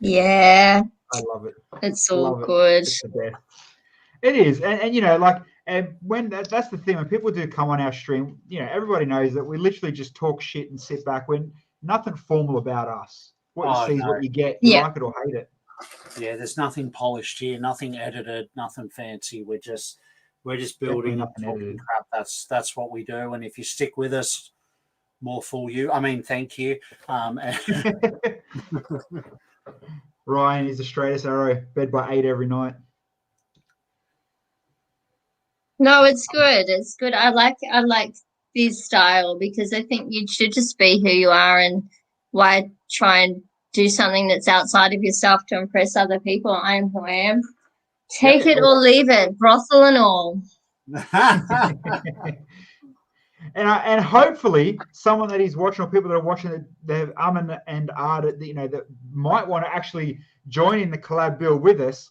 Yeah.
I love it.
It's all good.
It's the best. It is. And you know, like, and when that's the thing, when people do come on our stream, you know, everybody knows that we literally just talk shit and sit back when nothing formal about us. What you see is what you get. You like it or hate it.
Yeah, there's nothing polished here, nothing edited, nothing fancy. We're just building up crap. That's what we do. And if you stick with us, more for you. I mean, thank you.
Ryan is the straightest arrow, bed by 8 every night.
No, it's good. It's good. I like this style because I think you should just be who you are, and why try and do something that's outside of yourself to impress other people. I am who I am. Take it or leave it, brothel and all.
And hopefully someone that is watching, or people that are watching, they're and are that that might want to actually join in the collab build with us,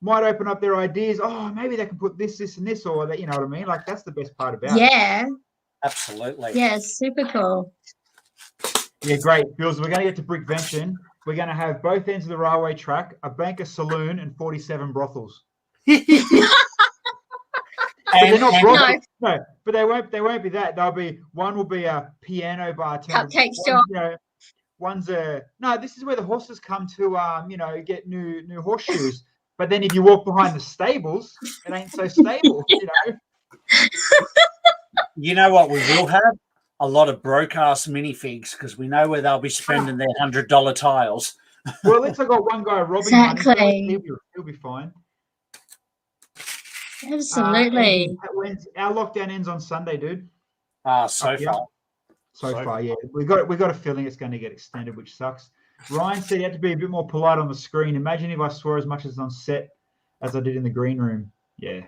might open up their ideas. Oh, maybe they can put this, and this, or that. You know what I mean? Like, that's the best part about it.
Yeah.
Absolutely.
Yeah, super cool.
Yeah, great. Bills, we're going to get to Brickvention. We're going to have both ends of the railway track, a bank, a saloon, and 47 brothels. And they're not brothels. No, but they won't be that. They'll be, one will be a piano bar,
cupcake shop.
One's a this is where the horses come to get new horseshoes. But then if you walk behind the stables, it ain't so stable,
You know what we will have? A lot of broke-ass minifigs, because we know where they'll be spending their $100 tiles.
Well, at least I got one guy robbing money, so he'll be fine.
Absolutely.
Our lockdown ends on Sunday, dude.
So
far, yeah. We got a feeling it's going to get extended, which sucks. Ryan said he had to be a bit more polite on the screen. Imagine if I swore as much as on set as I did in the green room. Yeah.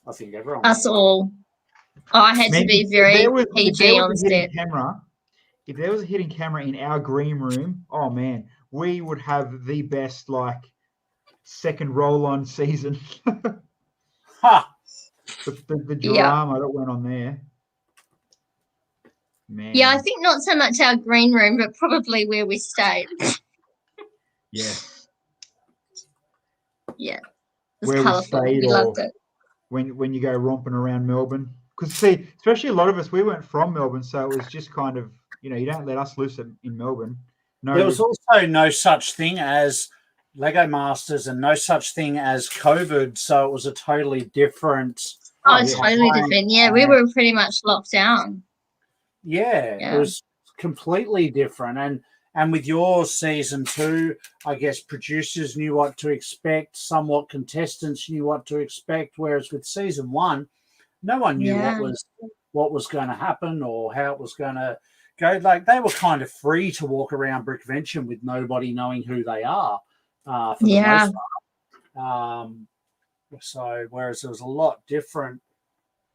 I think everyone.
Us all. I had to be very PG on set.
If there was a hidden camera in our green room, oh man, we would have the best second roll-on season. The drama that went on there. Man.
Yeah, I think not so much our green room, but probably where we stayed.
Yeah.
Yeah. It was colourful. We loved it.
When you go romping around Melbourne. Because, see, especially a lot of us, we weren't from Melbourne, so it was just kind of, you don't let us loose in Melbourne. No,
there was also no such thing as Lego Masters and no such thing as COVID, so it was a totally different...
totally different. Yeah, we were pretty much locked down.
Yeah, it was completely different. And with your season 2, I guess producers knew what to expect, somewhat contestants knew what to expect, whereas with season 1, no one knew what was going to happen or how it was going to go. Like, they were kind of free to walk around Brickvention with nobody knowing who they are for the most part. So whereas it was a lot different.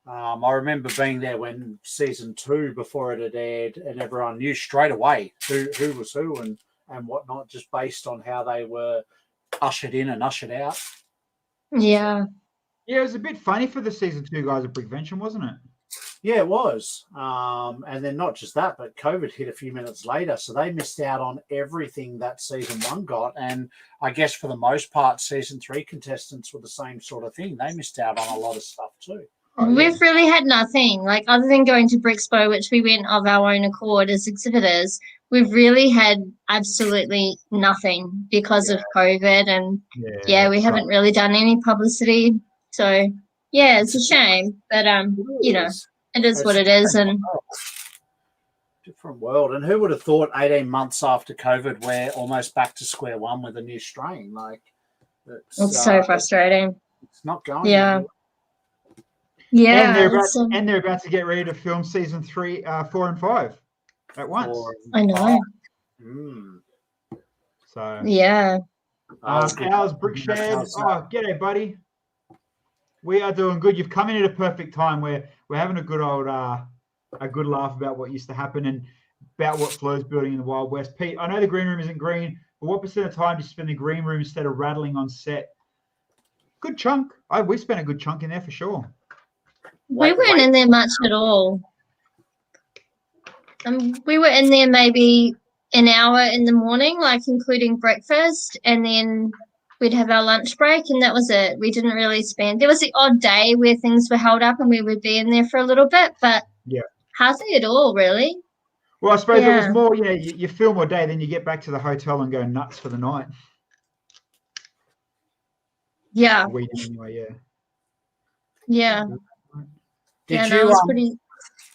I remember being there when season 2, before it had aired, and everyone knew straight away who was who and whatnot, just based on how they were ushered in and ushered out.
Yeah.
Yeah, it was a bit funny for the season 2 guys at Brickvention, wasn't it?
Yeah, it was. And then not just that, but COVID hit a few minutes later, so they missed out on everything that season 1 got. And I guess for the most part, season 3 contestants were the same sort of thing. They missed out on a lot of stuff too.
We've really had nothing, other than going to Brixpo, which we went of our own accord as exhibitors. We've really had absolutely nothing because of COVID, and we haven't really done any publicity. So it's a shame, but it is what it is. And
different world. And who would have thought 18 months after COVID we're almost back to square one with a new strain?
It's so frustrating.
It's not going.
Yeah. Yeah,
and they're about to get ready to film season 3, 4, and 5 at once.
I know.
So
yeah.
How's Brickshed? Oh, g'day, buddy. We are doing good. You've come in at a perfect time. We're having a good laugh about what used to happen and about what Flir's building in the Wild West. Pete, I know the green room isn't green, but what percent of time do you spend in the green room instead of rattling on set? Good chunk. We spent a good chunk in there for sure.
We weren't in there much at all. We were in there maybe an hour in the morning, including breakfast, and then we'd have our lunch break, and that was it. We didn't really spend. There was the odd day where things were held up and we would be in there for a little bit, but hardly at all, really.
Well, I suppose it was more, you film all day, then you get back to the hotel and go nuts for the night.
Yeah.
We did anyway,
yeah.
Did you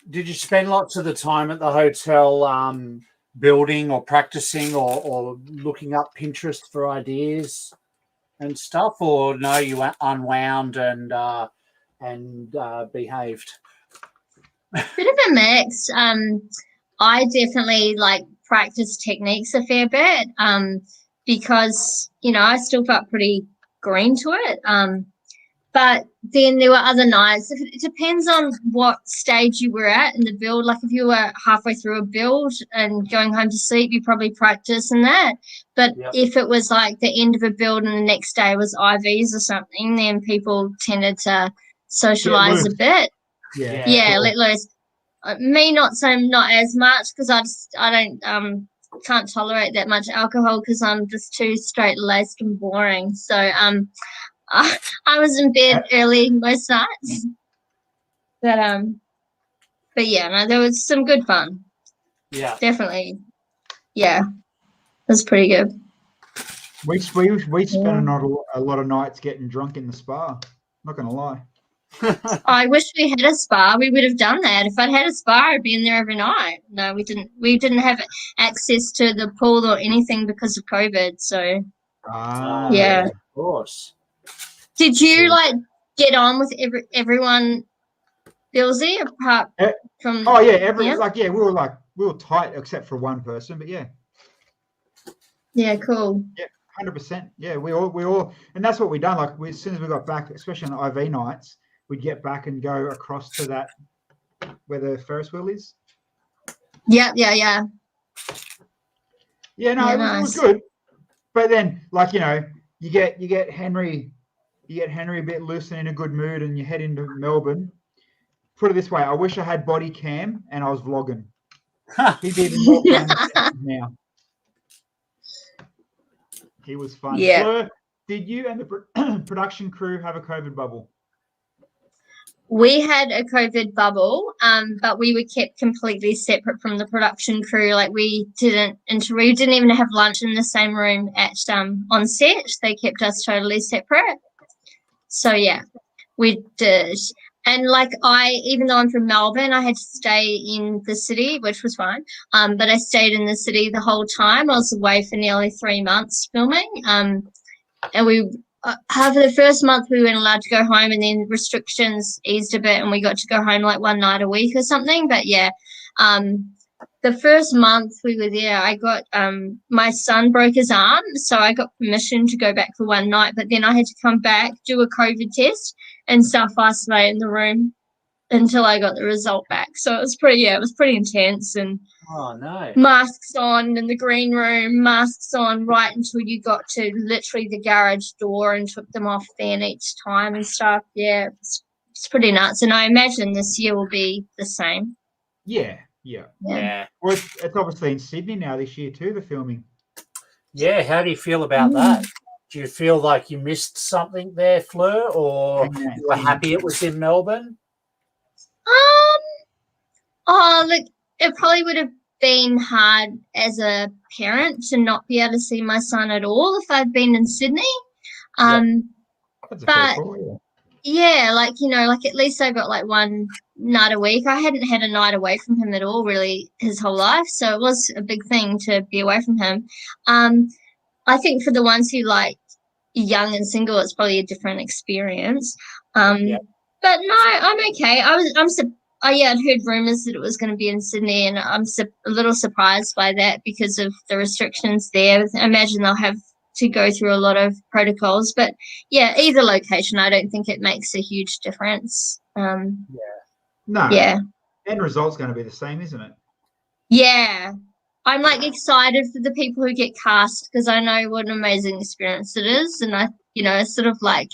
did you spend lots of the time at the hotel building or practicing or looking up Pinterest for ideas and stuff, or no, you unwound and behaved?
Bit of a mix. I definitely like practice techniques a fair bit because, you know, I still felt pretty green to it. But then there were other nights. It depends on what stage you were at in the build. Like if you were halfway through a build and going home to sleep, you probably practice in that. But if it was like the end of a build and the next day was IVs or something, then people tended to socialize a bit. Yeah, let loose. Me not as much because I don't can't tolerate that much alcohol because I'm just too straight laced and boring. So I was in bed early most nights. But yeah, no, there was some good fun.
Yeah.
Definitely. Yeah. It was pretty good.
We spent a lot of nights getting drunk in the spa. Not gonna lie.
I wish we had a spa. We would have done that. If I'd had a spa, I'd be in there every night. No, we didn't. We didn't have access to the pool or anything because of COVID. So yeah,
of course.
Did you like get on with everyone, Billsy, apart from?
Oh yeah, we were tight except for one person, but yeah.
Yeah, cool.
Yeah, 100%. Yeah, we all, and that's what we done. Like as soon as we got back, especially on the IV nights, we'd get back and go across to that where the Ferris wheel is.
Yeah.
Yeah, no, it was good. But then, like, you know, you get Henry a bit loose and in a good mood, and you head into Melbourne. Put it this way, I wish I had body cam and I was vlogging. He'd be even more fun now. He was fun.
Yeah.
Fleur, did you and the production crew have a COVID bubble?
We had a COVID bubble, but we were kept completely separate from the production crew. Like we didn't even have lunch in the same room at on set. They kept us totally separate. So yeah, we did. And like even though I'm from Melbourne, I had to stay in the city, which was fine. But I stayed in the city the whole time. I was away for nearly 3 months filming. And we after the first month we weren't allowed to go home, and then restrictions eased a bit, and we got to go home like one night a week or something. But yeah, the first month we were there, I got my son broke his arm, so I got permission to go back for one night. But then I had to come back, do a COVID test, and self-isolate in the room until I got the result back. So it was pretty intense. And masks on in the green room, masks on right until you got to literally the garage door and took them off then each time and stuff. Yeah, it's pretty nuts. And I imagine this year will be the same.
Yeah. Well, it's obviously in Sydney now this year too, the filming.
Yeah, how do you feel about that? Do you feel like you missed something there, Fleur, or you were happy it was in Melbourne?
Look, it probably would have been hard as a parent to not be able to see my son at all if I'd been in Sydney.
That's a fair call,
yeah, like, you know, like at least I got like one night a week. I hadn't had a night away from him at all really his whole life, so it was a big thing to be away from him. I think for the ones who like young and single, it's probably a different experience. But no, I'm okay. I'd heard rumors that it was going to be in Sydney, and I'm a little surprised by that because of the restrictions there. I imagine they'll have to go through a lot of protocols, but yeah, either location, I don't think it makes a huge difference.
End result's going to be the same, isn't it?
Yeah, I'm like excited for the people who get cast because I know what an amazing experience it is, and it's sort of like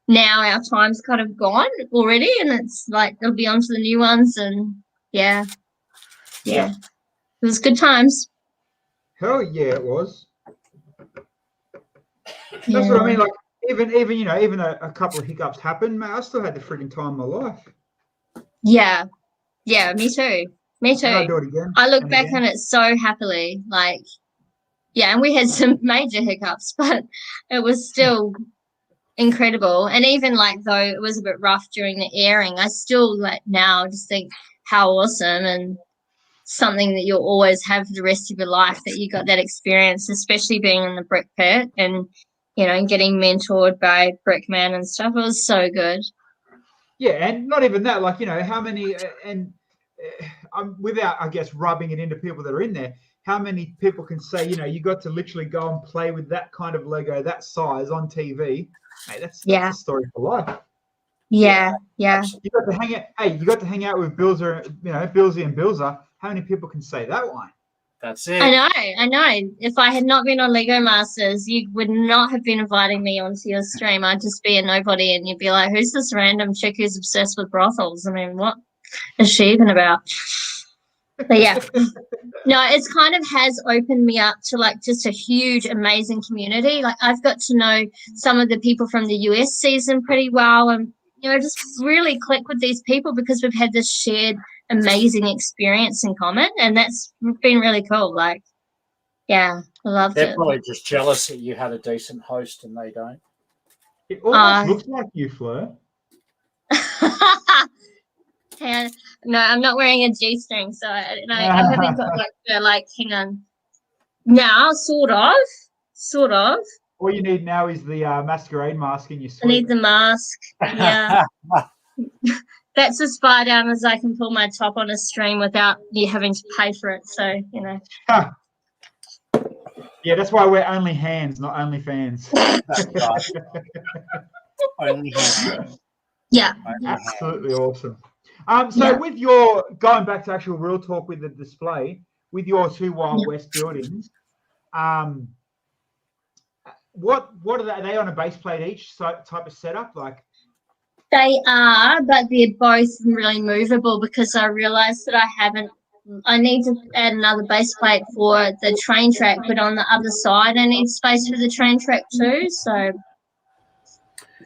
now our time's kind of gone already, and it's like they'll be on to the new ones, and yeah, it was good times.
Hell yeah, it was. That's what I mean. Like even a couple of hiccups happened, man. I still had the frigging time of my life.
Yeah, me too.
I'll do it again.
I look back on it so happily. Like, yeah, and we had some major hiccups, but it was still incredible. And even like though it was a bit rough during the airing, I still like now just think how awesome and something that you'll always have for the rest of your life that you got that experience, especially being in the brick pit and and getting mentored by Brickman and stuff. It was so good.
Yeah, and not even that, like, how many, without, I guess, rubbing it into people that are in there, how many people can say, you got to literally go and play with that kind of Lego, that size on TV. Hey, that's a story for life.
Yeah.
You got to hang out. Hey, you got to hang out with Billsy and Billsa. How many people can say that one?
That's it.
I know. If I had not been on Lego Masters, you would not have been inviting me onto your stream. I'd just be a nobody, and you'd be like, "Who's this random chick who's obsessed with brothels?" I mean, what is she even about? But yeah, no, it's kind of has opened me up to like just a huge, amazing community. Like I've got to know some of the people from the US season pretty well, and just really click with these people because we've had this shared amazing experience in common, and that's been really cool. Like, yeah, I loved it.
They're probably just jealous that you had a decent host and they don't.
It almost looks like you, Fleur.
And no, I'm not wearing a G-string, so I haven't got hang on. Now, sort of.
All you need now is the masquerade mask in your suite.
I need the mask. Yeah. That's as far down as I can pull my top on a stream without you having to pay for it. So,
Yeah, that's why we're only hands, not only fans.
That's right. Only hands.
Yeah.
Absolutely awesome. So with your, going back to actual real talk with the display, with your two Wild West buildings, what are they? Are they on a base plate each type of setup? Like
they are, but they're both really movable because I realized that I need to add another base plate for the train track, but on the other side I need space for the train track too. So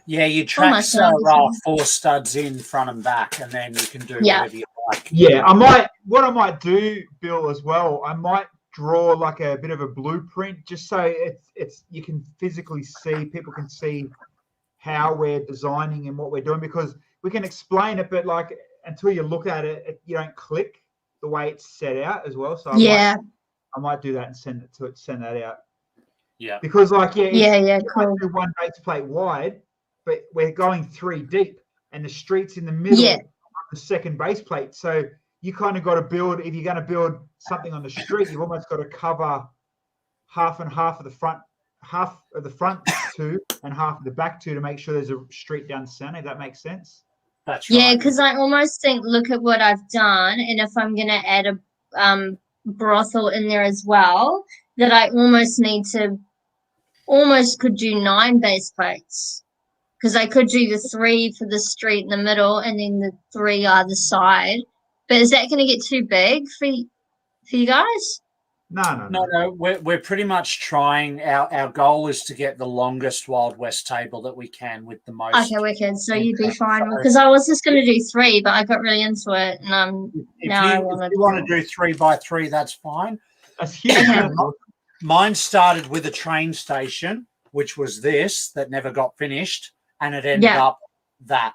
yeah, your tracks are 4 studs in front and back, and then you can do whatever you like.
Yeah, what I might do, Bill, as well, I might draw like a bit of a blueprint just so it's you can physically see, people can see how we're designing and what we're doing, because we can explain it, but like until you look at it, you don't click the way it's set out as well. So I might do that and send that out.
Yeah.
Because like
cool.
Do one base plate wide, but we're going 3 deep, and the street's in the middle of the second base plate. So you kind of got to build, if you're going to build something on the street, you've almost got to cover half and half of the front two and half of the back two to make sure there's a street down the center. If that makes sense.
That's right.
Yeah, because I almost think, look at what I've done, and if I'm going to add a brothel in there as well, that I almost could do 9 base plates. Because I could do the 3 for the street in the middle and then the 3 either side. But is that going to get too big for you guys?
No.
We're pretty much trying. Our goal is to get the longest Wild West table that we can with the most.
Okay, wicked. So you'd be fine because I was just going to do 3, but I got really into it, and
if you want to do 3 by 3, that's fine.
That's huge.
Mine started with a train station, which was this that never got finished. And it ended up that.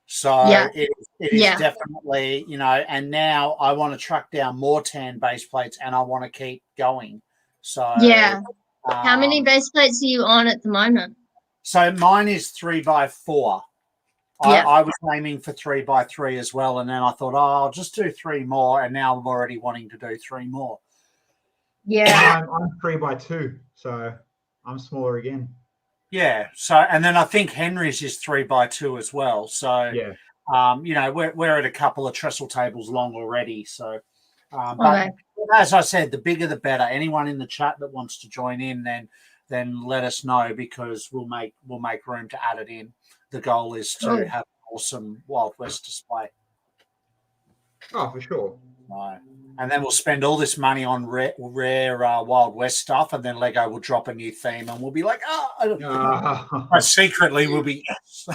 So it is definitely, and now I want to track down more tan base plates, and I want to keep going. So
how many base plates are you on at the moment?
So mine is 3 by 4. I was aiming for 3 by 3 as well, and then I thought, I'll just do 3 more, and now I'm already wanting to do 3 more.
Yeah,
I'm 3 by 2, so I'm smaller again.
Yeah. So, and then I think Henry's is 3 by 2 as well. So, we're at a couple of trestle tables long already. So, but as I said, the bigger the better. Anyone in the chat that wants to join in, then let us know, because we'll make room to add it in. The goal is to have an awesome Wild West display.
Oh, for sure.
And then we'll spend all this money on rare Wild West stuff, and then Lego will drop a new theme, and we'll be like, but secretly we'll be yes.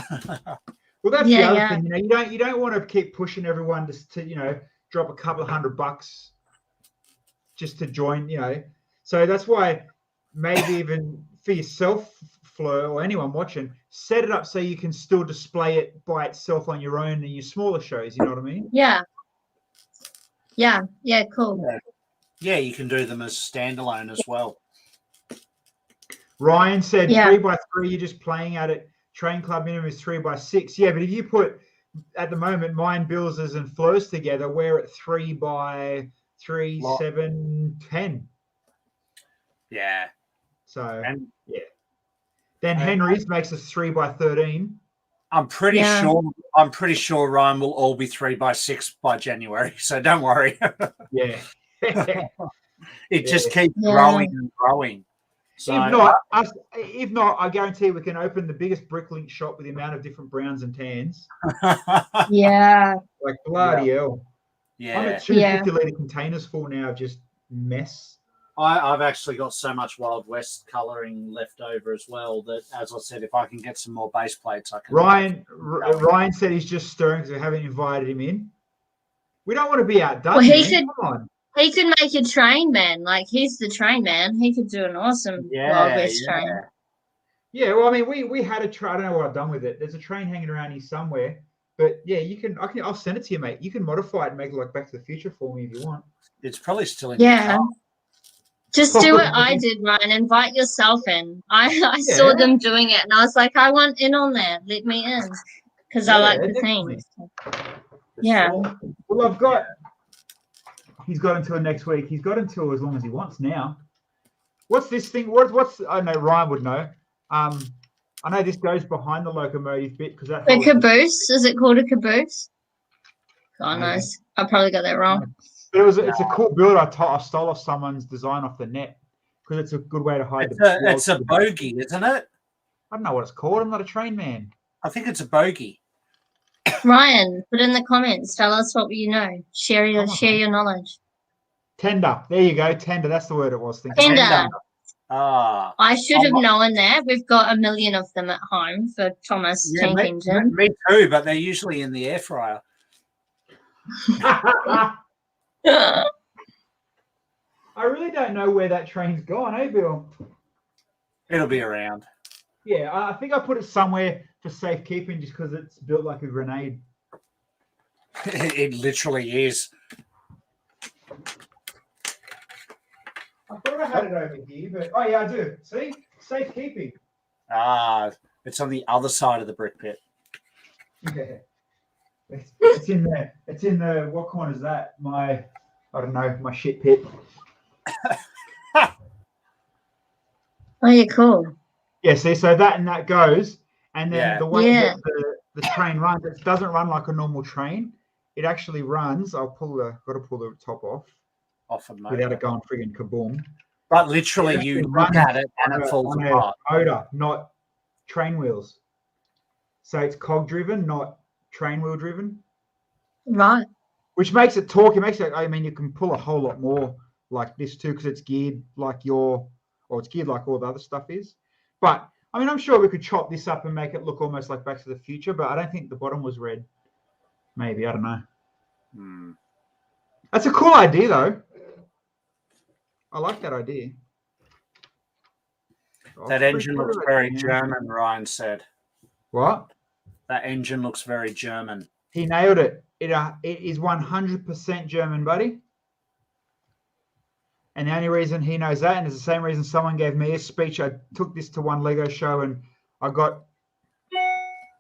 Well, that's the other thing. You don't want to keep pushing everyone to drop a couple of $100 just to join. So that's why maybe even for yourself, Fleur or anyone watching, set it up so you can still display it by itself on your own in your smaller shows. You know what I mean?
Yeah. Cool.
Yeah, you can do them as standalone as well.
Ryan said
Yeah.
3x3, you're just playing at it. Train club minimum is 3x6. Yeah, but if you put at the moment mine, Bills's and Fleur's together, we're at 3x3, 7, 10.
Yeah.
So
And
then Henry's makes us 3x13.
I'm pretty sure Ryan will all be 3x6 by January. So don't worry.
Yeah.
It just keeps growing and growing. So
if not, I guarantee we can open the biggest Bricklink shop with the amount of different browns and tans.
Yeah.
Like bloody hell.
Yeah.
I'm at 250-litre containers full now of just mess.
I've actually got so much Wild West colouring left over as well that, as I said, if I can get some more base plates, I can.
Ryan said he's just stirring because we haven't invited him in. We don't want to be outdone.
Well, he could make a train man. Like, he's the train man. He could do an awesome Wild West train.
Yeah, well, I mean, we had a train. I don't know what I've done with it. There's a train hanging around here somewhere. But yeah, I'll send it to you, mate. You can modify it and make it like Back to the Future for me if you want.
It's probably still in.
Yeah. Just do what I did, Ryan. Invite yourself in. I saw them doing it, and I was like, I want in on there. Let me in, because I like the theme. Yeah.
Well, he's got until next week. He's got until as long as he wants now. What's this thing? What's I know Ryan would know. I know this goes behind the locomotive bit because that.
The caboose, is it called a caboose? God knows. I probably got that wrong.
But it's a cool build. I stole off someone's design off the net because it's a good way to hide
it's a bogey, isn't it?
I don't know what it's called. I'm not a train man.
I think it's a bogey.
Ryan, put in the comments. Tell us what you know. Share your knowledge.
Tender. There you go. Tender. That's the word it was.
Tender.
I
should have known that. We've got a million of them at home for Thomas Tank Engine.
Me too, but they're usually in the air fryer.
I really don't know where that train's gone, eh, Bill?
It'll be around.
Yeah, I think I put it somewhere for safekeeping just because it's built like a grenade.
It literally is.
I thought I had it over here, but oh yeah, I do. See, safekeeping.
It's on the other side of the brick pit.
Yeah, it's in there. It's in the what corner is that? I don't know, my shit pit.
Oh, yeah, cool.
Yeah, see, so that goes, and then the way that the train runs, it doesn't run like a normal train. It actually runs. Got to pull the top off
of
without it going friggin' kaboom.
But literally, you look at it and it falls apart.
Motor, not train wheels. So it's cog driven, not train wheel driven.
Right.
Which makes it torque. It makes it. I mean, you can pull a whole lot more like this too, because it's geared like it's geared like all the other stuff is. But I mean, I'm sure we could chop this up and make it look almost like Back to the Future. But I don't think the bottom was red. Maybe, I don't know. That's a cool idea, though. I like that idea.
That engine looks very German, Ryan said.
What?
That engine looks very German.
He nailed it. It is 100% German, buddy. And the only reason he knows that, and it's the same reason someone gave me a speech. I took this to one Lego show, and I got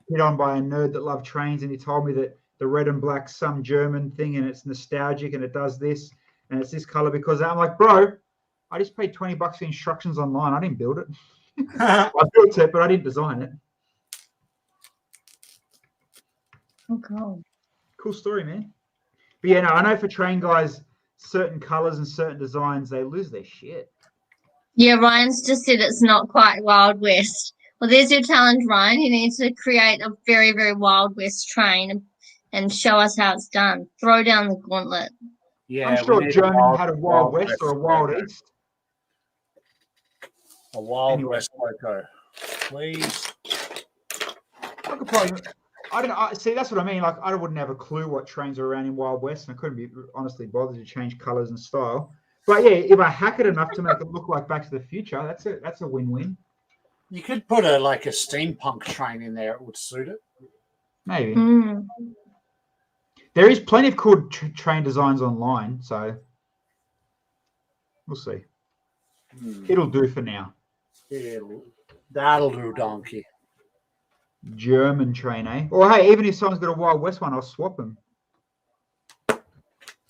hit on by a nerd that loved trains, and he told me that the red and black some German thing, and it's nostalgic, and it does this, and it's this color because I'm like, bro, I just paid $20 for instructions online. I didn't build it. I built it, but I didn't design it.
Oh, cool.
Cool story, man. But yeah, no, I know for train guys, certain colors and certain designs, they lose their shit.
Yeah, Ryan's just said it's not quite Wild West. Well, there's your challenge, Ryan. You need to create a very, very Wild West train and show us how it's done. Throw down the gauntlet.
Yeah, I'm sure German had a Wild West or a Wild East.
A Wild West loco, please.
I could probably. I don't see. That's what I mean. Like, I wouldn't have a clue what trains are around in Wild West, and I couldn't be honestly bothered to change colors and style. But yeah, if I hack it enough to make it look like Back to the Future, that's a win-win.
You could put a steampunk train in there; it would suit it.
Maybe.
Mm.
There is plenty of cool train designs online, so we'll see. It'll do for now.
That'll do, donkey.
German train, eh? Or hey, even if someone's got a Wild West one, I'll swap them.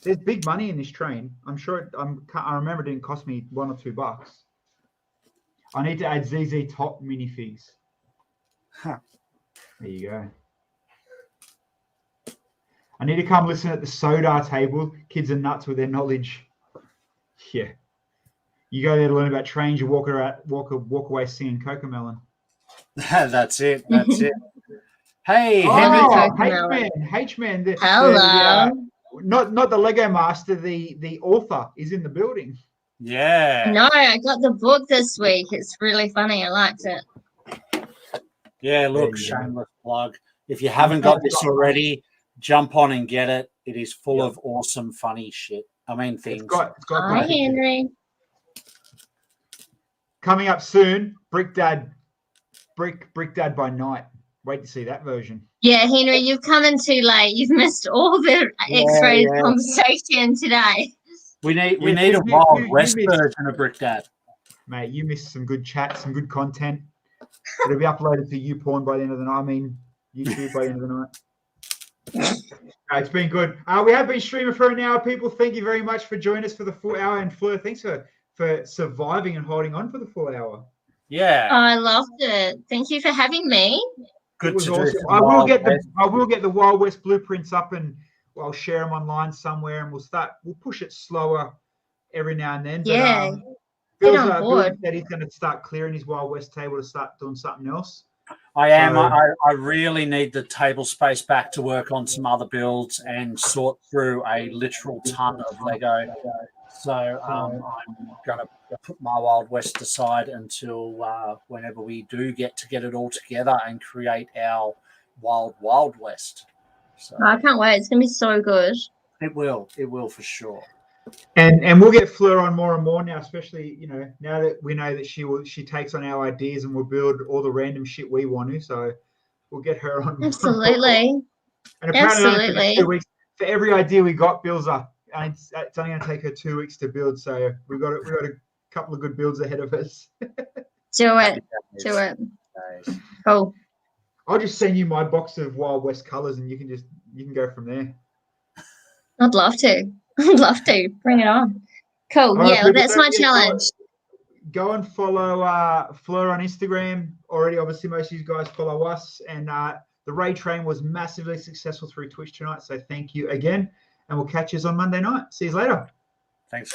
There's big money in this train. I'm sure. I remember it didn't cost me $1 or $2. I need to add ZZ Top minifigs.
Huh.
There you go. I need to come listen at the Sodar table. Kids are nuts with their knowledge. Yeah. You go there to learn about trains. You walk away singing Cocomelon.
That's it. That's it. Hey,
H-Man.
Hello.
Not the Lego Master. The author is in the building.
Yeah.
No, I got the book this week. It's really funny. I liked it.
Yeah, look, shameless plug. If you haven't got this already, jump on and get it. It is full of awesome, funny shit. I mean, things.
Hi, Henry.
Coming up soon, Brick Dad by Night. Wait to see that version.
Yeah, Henry, you've come in too late. You've missed all the X-rated conversation today.
We need a Wild West version of Brick Dad.
Mate, you missed some good chat, some good content. It'll be uploaded to YouPorn by the end of the night. I mean, YouTube by the end of the night. It's been good. We have been streaming for an hour, people. Thank you very much for joining us for the full hour. And Fleur, thanks for surviving and holding on for the full hour.
Yeah.
I loved it. Thank you for having me.
Good to
awesome.
do.
I will get the Wild West blueprints up, and I'll share them online somewhere, and we'll push it slower every now and then.
Yeah.
But,
Get on board.
that he's going to start clearing his Wild West table to start doing something else.
I am. I really need the table space back to work on some other builds and sort through a literal ton of Lego. So I'm going to put my Wild West aside until whenever we do get it all together and create our Wild West. So
I can't wait. It's going to be so good.
It will for sure.
And we'll get Fleur on more and more now, especially now that we know that she takes on our ideas and we'll build all the random shit we want to. So we'll get her on.
Absolutely.
And apparently, 2 weeks for every idea we got builds up. And it's only going to take her 2 weeks to build. So we got a couple of good builds ahead of us.
Do it.
Nice.
Cool.
I'll just send you my box of Wild West colors, and you can go from there.
I'd love to. Bring it on. Cool.
All
yeah,
right,
that's my challenge.
Go and follow Fleur on Instagram. Already, obviously, most of you guys follow us. And the raid train was massively successful through Twitch tonight. So thank you again. And we'll catch you on Monday night. See you later.